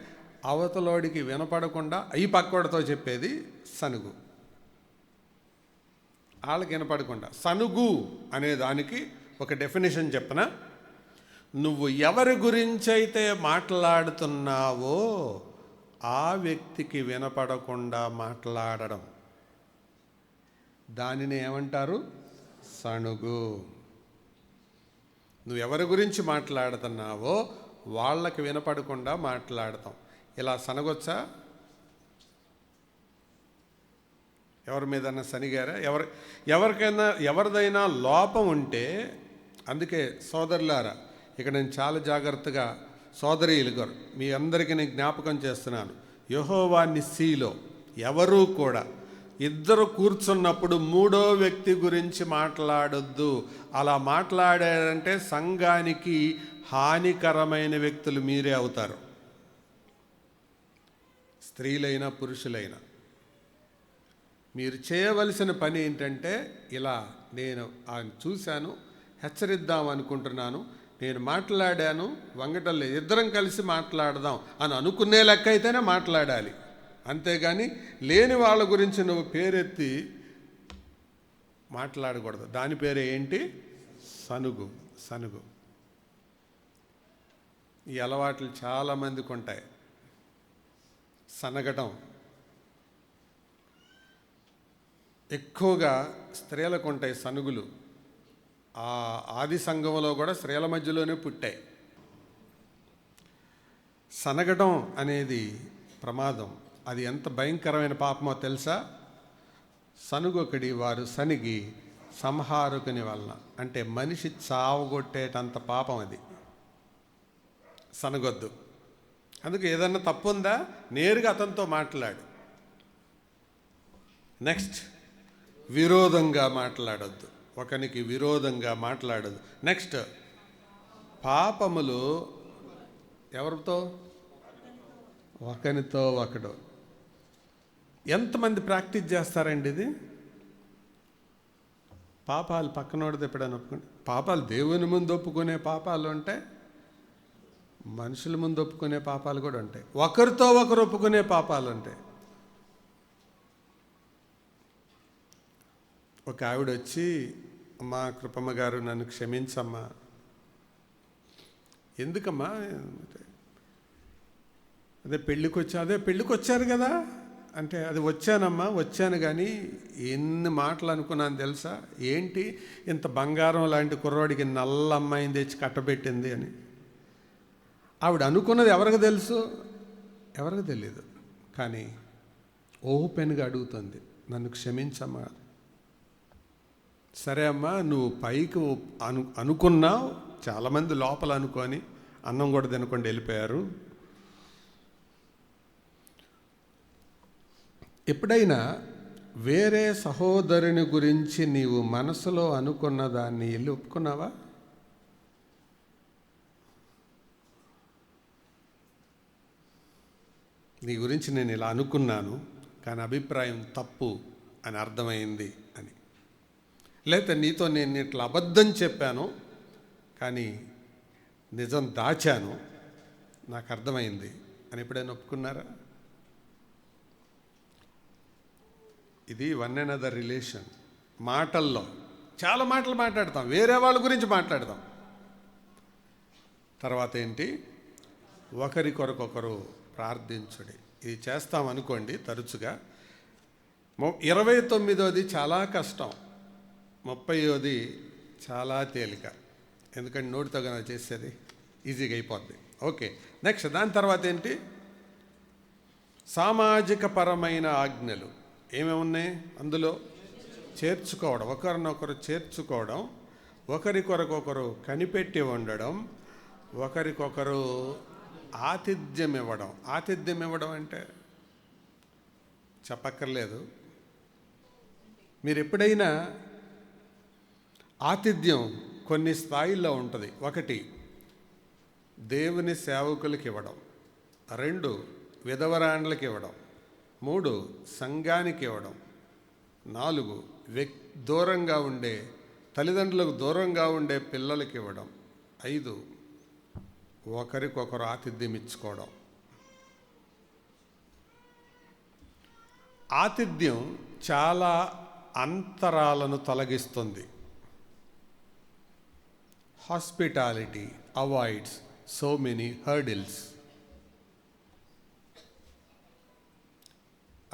అవతలోడికి వినపడకుండా ఈ పక్కోడితో చెప్పేది సనుగు. వాళ్ళకి వినపడకుండా. సనుగు అనే దానికి ఒక డెఫినేషన్ చెప్పనా? నువ్వు ఎవరి గురించి అయితే మాట్లాడుతున్నావో ఆ వ్యక్తికి వినపడకుండా మాట్లాడడం, దానిని ఏమంటారు? సనుగు. నువ్వు ఎవరి గురించి మాట్లాడుతున్నావో వాళ్ళకి వినపడకుండా మాట్లాడతాం. ఇలా సనగొచ్చా? ఎవరి మీదన్నా సనిగారా? ఎవరిదైనా లోపం ఉంటే, అందుకే సోదరులారా, ఇక నేను చాలా జాగ్రత్తగా సోదరీలు గారు మీ అందరికీ నేను జ్ఞాపకం చేస్తున్నాను. యెహోవా నిస్సీలో ఎవరూ కూడా ఇద్దరు కూర్చున్నప్పుడు మూడో వ్యక్తి గురించి మాట్లాడొద్దు. అలా మాట్లాడారంటే సంఘానికి హానికరమైన వ్యక్తులు మీరే అవుతారు. స్త్రీలైనా పురుషులైనా మీరు చేయవలసిన పని ఏంటంటే, ఇలా నేను ఆయన చూశాను, హెచ్చరిద్దాం అనుకుంటున్నాను, నేను మాట్లాడాను, వంగటల్లి ఇద్దరం కలిసి మాట్లాడదాం అని అనుకునే లెక్క అయితేనే మాట్లాడాలి. అంతేగాని లేని వాళ్ళ గురించి నువ్వు పేరెత్తి మాట్లాడకూడదు. దాని పేరే ఏంటి? సనుగు. ఈ అలవాట్లు చాలామందికి ఉంటాయి. సనగటం ఎక్కువగా స్త్రీలకు ఉంటాయి సనుగులు. ఆ ఆది సంఘంలో కూడా స్త్రీల మధ్యలోనే పుట్టాయి. సనగటం అనేది ప్రమాదం. అది ఎంత భయంకరమైన పాపమో తెలుసా? సనుగొకడి వారు సనిగి సంహారకుని వలన, అంటే మనిషి చావగొట్టేటంత పాపం అది. సనగొద్దు. అందుకే ఏదన్నా తప్పు ఉందా నేరుగా అతనితో మాట్లాడు. నెక్స్ట్, విరోధంగా మాట్లాడొద్దు. ఒకనికి విరోధంగా మాట్లాడదు. నెక్స్ట్, పాపములు ఎవరితో? ఒకనితో ఒకడు. ఎంతమంది ప్రాక్టీస్ చేస్తారండి ఇది? పాపాలు పక్కనోడిది ఎప్పుడైనా ఒప్పుకుని, పాపాలు దేవుని ముందు ఒప్పుకునే పాపాలు ఉంటాయి, మనుషుల ముందు ఒప్పుకునే పాపాలు కూడా ఉంటాయి, ఒకరితో ఒకరు ఒప్పుకునే పాపాలు ఉంటాయి. ఒక ఆవిడ వచ్చి, అమ్మా కృపమ్మ గారు నన్ను క్షమించమ్మా. ఎందుకమ్మా? అదే పెళ్ళికి వచ్చారు కదా అంటే, అది వచ్చాను కానీ ఎన్ని మాటలు అనుకున్నాను తెలుసా? ఏంటి ఇంత బంగారం లాంటి కుర్రాడికి నల్ల అమ్మాయిని తెచ్చి కట్టబెట్టింది అని. ఆవిడ అనుకున్నది ఎవరికి తెలుసు? ఎవరికి తెలియదు. కానీ ఓపెన్గా అడుగుతుంది, నన్ను క్షమించమ్మా. సరే అమ్మా, నువ్వు పైకి అనుకున్నావు, చాలామంది లోపల అనుకొని అన్నం కూడా తినకుండా వెళ్ళిపోయారు. ఎప్పుడైనా వేరే సహోదరుని గురించి నీవు మనసులో అనుకున్న దాన్ని వెళ్ళి ఒప్పుకున్నావా? నీ గురించి నేను ఇలా అనుకున్నాను కానీ అభిప్రాయం తప్పు అని అర్థమైంది అని, లేకపోతే నీతో నేను ఇట్లా అబద్ధం చెప్పాను కానీ నిజం దాచాను, నాకు అర్థమైంది అని ఎప్పుడైనా ఒప్పుకున్నారా? ఇది వన్ అనదర్ రిలేషన్. మాటల్లో చాలా మాటలు మాట్లాడతాం, వేరే వాళ్ళ గురించి మాట్లాడతాం. తర్వాత ఏంటి? ఒకరి కొరకొకరు ప్రార్థించుడి. ఇది చేస్తాం అనుకోండి తరచుగా. 29వ చాలా కష్టం, 30వ చాలా తేలిక. ఎందుకంటే నోటితో కనుక చేసేది ఈజీగా అయిపోద్ది. ఓకే, నెక్స్ట్ దాని తర్వాత ఏంటి? సామాజిక పరమైన ఆజ్ఞలు ఏమేమి ఉన్నాయి అందులో? చేర్చుకోవడం, ఒకరినొకరు చేర్చుకోవడం, ఒకరి కొరకొకరు కనిపెట్టి ఉండడం, ఒకరికొకరు ఆతిథ్యం ఇవ్వడం. ఆతిథ్యం ఇవ్వడం అంటే చెప్పక్కర్లేదు. మీరు ఎప్పుడైనా ఆతిథ్యం కొన్ని స్థాయిల్లో ఉంటుంది. 1 దేవుని సేవకులకి ఇవ్వడం, 2 విధవరాండ్లకి ఇవ్వడం, 3 సంఘానికి ఇవ్వడం, 4 దూరంగా ఉండే తల్లిదండ్రులకు దూరంగా ఉండే పిల్లలకి ఇవ్వడం, 5 ఒకరికొకరు ఆతిథ్యం ఇచ్చుకోవడం. ఆతిథ్యం చాలా అంతరాలను తొలగిస్తుంది. Hospitality avoids so many hurdles.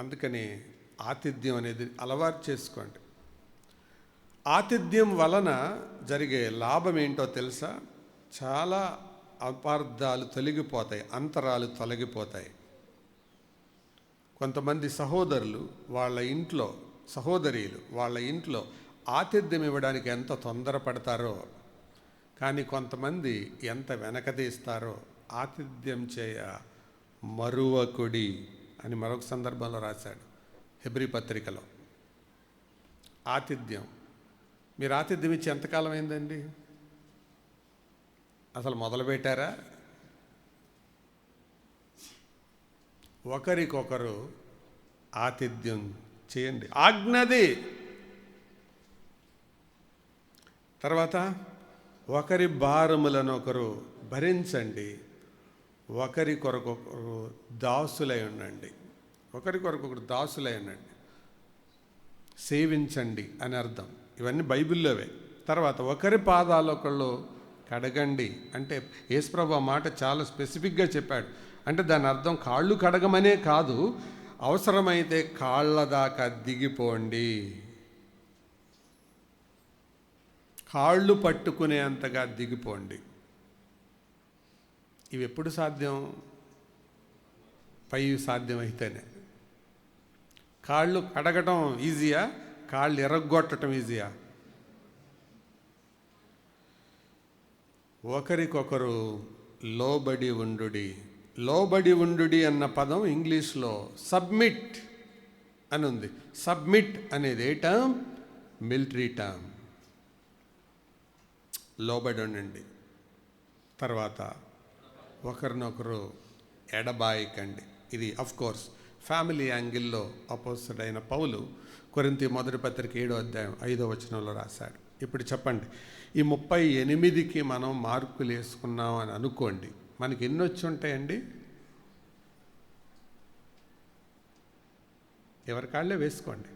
అందుకని ఆతిథ్యం అనేది అలవాటు చేసుకోండి. ఆతిథ్యం వలన జరిగే లాభం ఏంటో తెలుసా? చాలా అపార్థాలు తొలగిపోతాయి, అంతరాలు తొలగిపోతాయి. కొంతమంది సహోదరులు వాళ్ళ ఇంట్లో, సహోదరీలు వాళ్ళ ఇంట్లో ఆతిథ్యం ఇవ్వడానికి ఎంత తొందరపడతారో, కానీ కొంతమంది ఎంత వెనకదీస్తారో. ఆతిథ్యం చేయ మరువకుడి అని మరొక సందర్భంలో రాశాడు హెబ్రీ పత్రికలో. ఆతిథ్యం, మీరు ఆతిథ్యం ఇచ్చి ఎంతకాలం అయిందండి? అసలు మొదలుపెట్టారా? ఒకరికొకరు ఆతిథ్యం చేయండి, ఆజ్ఞది. తర్వాత ఒకరి భారములను ఒకరు భరించండి, ఒకరి కొరకొకరు దాసులై ఉండండి. ఒకరి కొరకొకరు దాసులై ఉండండి, సేవించండి అని అర్థం. ఇవన్నీ బైబిల్లోవే. తర్వాత ఒకరి పాదాలు ఒకళ్ళు కడగండి అంటే యేసుప్రభు ఆ మాట చాలా స్పెసిఫిక్గా చెప్పాడు. అంటే దాని అర్థం కాళ్ళు కడగమనే కాదు, అవసరమైతే కాళ్ళ దాకా దిగిపోండి, కాళ్ళు పట్టుకునేంతగా దిగిపోండి. ఇవి ఎప్పుడు సాధ్యం? పై సాధ్యమైతేనే. కాళ్ళు కడగటం ఈజీయా? కాళ్ళు ఎరగొట్టడం ఈజీయా? ఒకరికొకరు లోబడి ఉండుడి. లోబడి ఉండుడి అన్న పదం ఇంగ్లీష్లో సబ్మిట్ అని ఉంది. సబ్మిట్ అనేది ఏ టర్మ్? Military term. లోబడి ఉండండి. తర్వాత ఒకరినొకరు ఎడబాయికండి. ఇది అఫ్కోర్స్ ఫ్యామిలీ యాంగిల్లో అపోజిట్ అయిన పౌలు కొరింథీ 1:7 రాశాడు. ఇప్పుడు చెప్పండి, ఈ 38కి మనం మార్కులు వేసుకున్నాం అని అనుకోండి, మనకి ఎన్ని వచ్చి ఉంటాయండి? ఎవరి కాళ్ళే వేసుకోండి.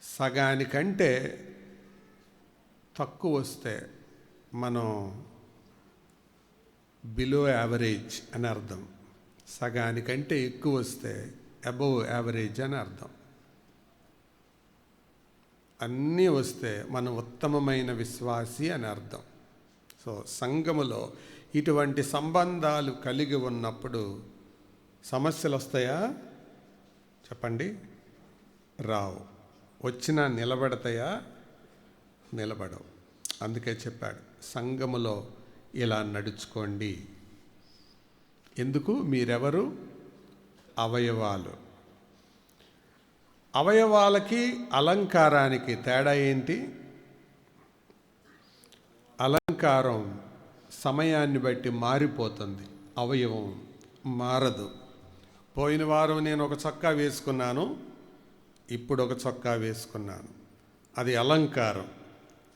సగానికంటే తక్కువ వస్తే మనం బిలో యావరేజ్ అని అర్థం, సగానికంటే ఎక్కువ వస్తే అబవ్ యావరేజ్ అని అర్థం. అన్నీ వస్తే మనం ఉత్తమమైన విశ్వాసి అని అర్థం. సో సంఘములో ఇటువంటి సంబంధాలు కలిగి ఉన్నప్పుడు సమస్యలు వస్తాయా? చెప్పండి. రావు. వచ్చినా నిలబడతాయా? నిలబడవు. అందుకే చెప్పాడు, సంఘములో ఇలా నడుచుకోండి. ఎందుకు? మీరెవరు? అవయవాలు. అవయవాలకి అలంకారానికి తేడా ఏంటి? అలంకారం సమయాన్ని బట్టి మారిపోతుంది, అవయవం మారదు. పోయిన వారం నేను ఒక చొక్కా వేసుకున్నాను, ఇప్పుడు ఒక చొక్కా వేసుకున్నాను, అది అలంకారం,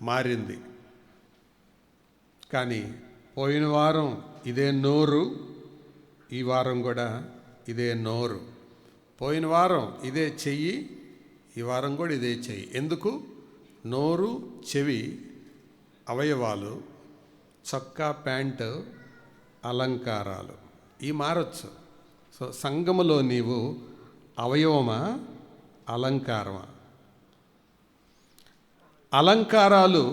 మారింది. కానీ పోయిన వారం ఇదే నోరు, ఈ వారం కూడా ఇదే నోరు. పోయిన వారం ఇదే చెయ్యి, ఈ వారం కూడా ఇదే చెయ్యి. ఎందుకు? నోరు, చెవి అవయవాలు, చొక్కా ప్యాంటు అలంకారాలు. ఈ మారొచ్చు. సో సంఘములో నీవు అవయవమా, అలంకారమా? అలంకారాలు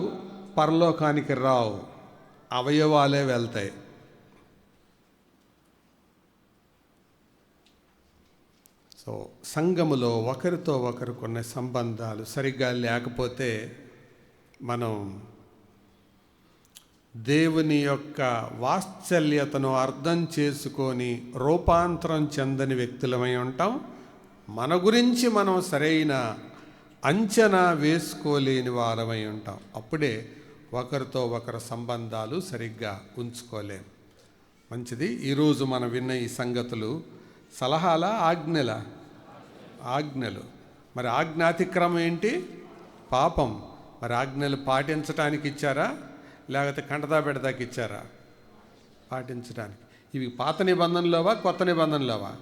పరలోకానికి రావు, అవయవాలే వెళ్తాయి. సో సంఘములో ఒకరితో ఒకరికున్న సంబంధాలు సరిగ్గా లేకపోతే మనం దేవుని యొక్క వాత్సల్యతను అర్థం చేసుకొని రూపాంతరం చెందని వ్యక్తులమై ఉంటాం. మన గురించి మనం సరైన అంచనా వేసుకోలేని వారమై ఉంటాం. అప్పుడే ఒకరితో ఒకరి సంబంధాలు సరిగ్గా ఉంచుకోలేం. మంచిది. ఈరోజు మనం విన్న ఈ సంగతులు సలహాల, ఆజ్ఞలు. మరి ఆజ్ఞాతిక్రమం ఏంటి? పాపం. మరి ఆజ్ఞలు పాటించడానికి ఇచ్చారా, లేకపోతే కంటదా పెడదాకి ఇచ్చారా? పాటించడానికి. ఇవి పాత నిబంధనలోవా, కొత్త నిబంధనలోవా?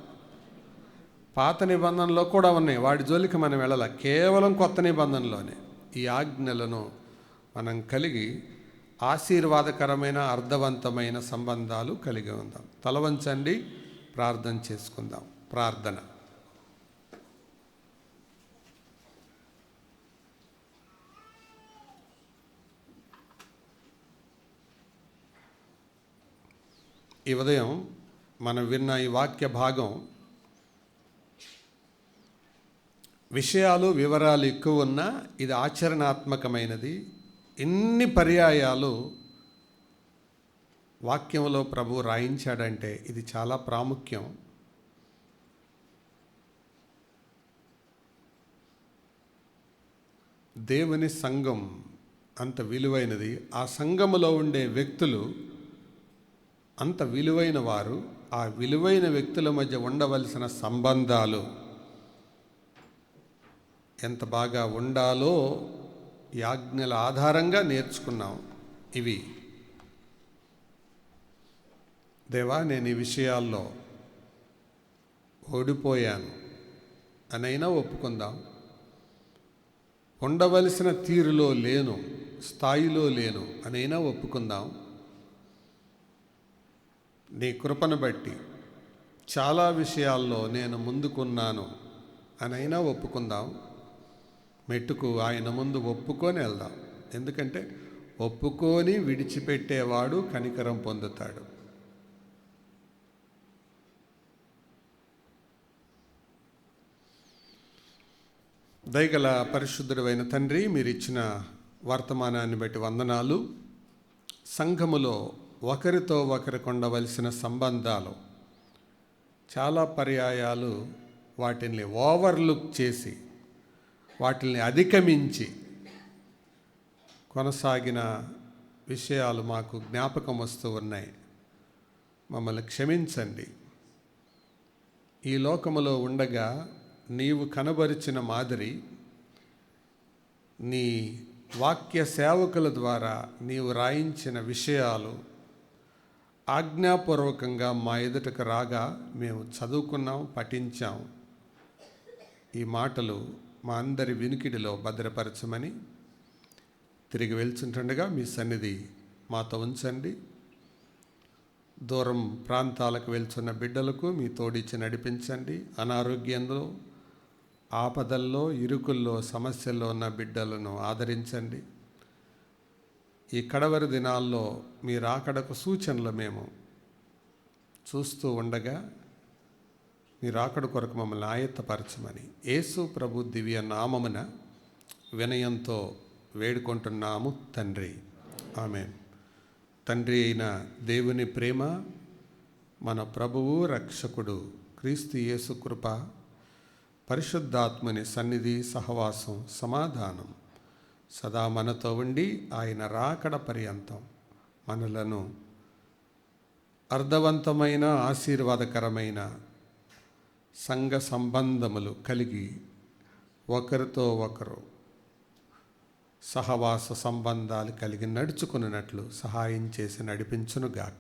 పాత నిబంధనలో కూడా ఉన్నాయి, వాటి జోలికి మనం వెళ్ళాల. కేవలం కొత్త నిబంధనలోనే ఈ ఆజ్ఞలను మనం కలిగి ఆశీర్వాదకరమైన అర్థవంతమైన సంబంధాలు కలిగి ఉందాం. తల వంచండి, ప్రార్థన చేసుకుందాం. ప్రార్థన. ఈ ఉదయం మనం విన్న ఈ వాక్య భాగం విషయాలు, వివరాలు ఎక్కువ ఉన్నా ఇది ఆచరణాత్మకమైనది. ఎన్ని పర్యాయాలు వాక్యంలో ప్రభు రాయించాడంటే ఇది చాలా ప్రాముఖ్యం. దేవుని సంఘం అంత విలువైనది. ఆ సంఘములో ఉండే వ్యక్తులు అంత విలువైన వారు. ఆ విలువైన వ్యక్తుల మధ్య ఉండవలసిన సంబంధాలు ఎంత బాగా ఉండాలో ఈ ఆజ్ఞల ఆధారంగా నేర్చుకున్నాం. ఇవి దేవా, నేను ఈ విషయాల్లో ఓడిపోయాను అనైనా ఒప్పుకుందాం. ఉండవలసిన తీరులో లేను, స్థాయిలో లేను అనైనా ఒప్పుకుందాం. నీ కృపను బట్టి చాలా విషయాల్లో నేను ముందుకున్నాను అనైనా ఒప్పుకుందాం. మెట్టుకు ఆయన ముందు ఒప్పుకొని వెళ్దాం. ఎందుకంటే ఒప్పుకొని విడిచిపెట్టేవాడు కనికరం పొందుతాడు. దయగల పరిశుద్ధుడైన తండ్రి, మీరు ఇచ్చిన వర్తమానాన్ని బట్టి వందనాలు. సంఘములో ఒకరితో ఒకరికి ఉండవలసిన సంబంధాలు చాలా పర్యాయాలు వాటిని ఓవర్లుక్ చేసి, వాటిని అధిగమించి కొనసాగిన విషయాలు మాకు జ్ఞాపకం వస్తూ ఉన్నాయి. మమ్మల్ని క్షమించండి. ఈ లోకములో ఉండగా నీవు కనబరిచిన మాదిరి, నీ వాక్య సేవకుల ద్వారా నీవు రాయించిన విషయాలు ఆజ్ఞాపూర్వకంగా మా ఎదుటకు రాగా మేము చదువుకున్నాం, పఠించాం. ఈ మాటలు మా అందరి వినికిడిలో భద్రపరచమని తిరిగి వెళ్తుండగా మీ సన్నిధి మాతో ఉంచండి. దూరం ప్రాంతాలకు వెళ్తున్న బిడ్డలకు మీ తోడిచ్చి నడిపించండి. అనారోగ్యంలో, ఆపదల్లో, ఇరుకుల్లో, సమస్యల్లో ఉన్న బిడ్డలను ఆదరించండి. ఈ కడవరి దినాల్లో మీ రాకడకు సూచనలు మేము చూస్తూ ఉండగా మీ రాకడ కొరకు మమ్మల్ని ఆయత్తపరచమని యేసు ప్రభు దివ్య నామమున వినయంతో వేడుకుంటున్నాము తండ్రి. ఆమేన్. తండ్రి అయిన దేవుని ప్రేమ, మన ప్రభువు రక్షకుడు క్రీస్తు యేసు కృప, పరిశుద్ధాత్మని సన్నిధి, సహవాసం, సమాధానం సదా మనతో ఉండి ఆయన రాకడ పర్యంతం మనలను అర్థవంతమైన ఆశీర్వాదకరమైన సంఘ సంబంధములు కలిగి ఒకరితో ఒకరు సహవాస సంబంధాలు కలిగి నడుచుకున్నట్లు సహాయం చేసి నడిపించునుగాక.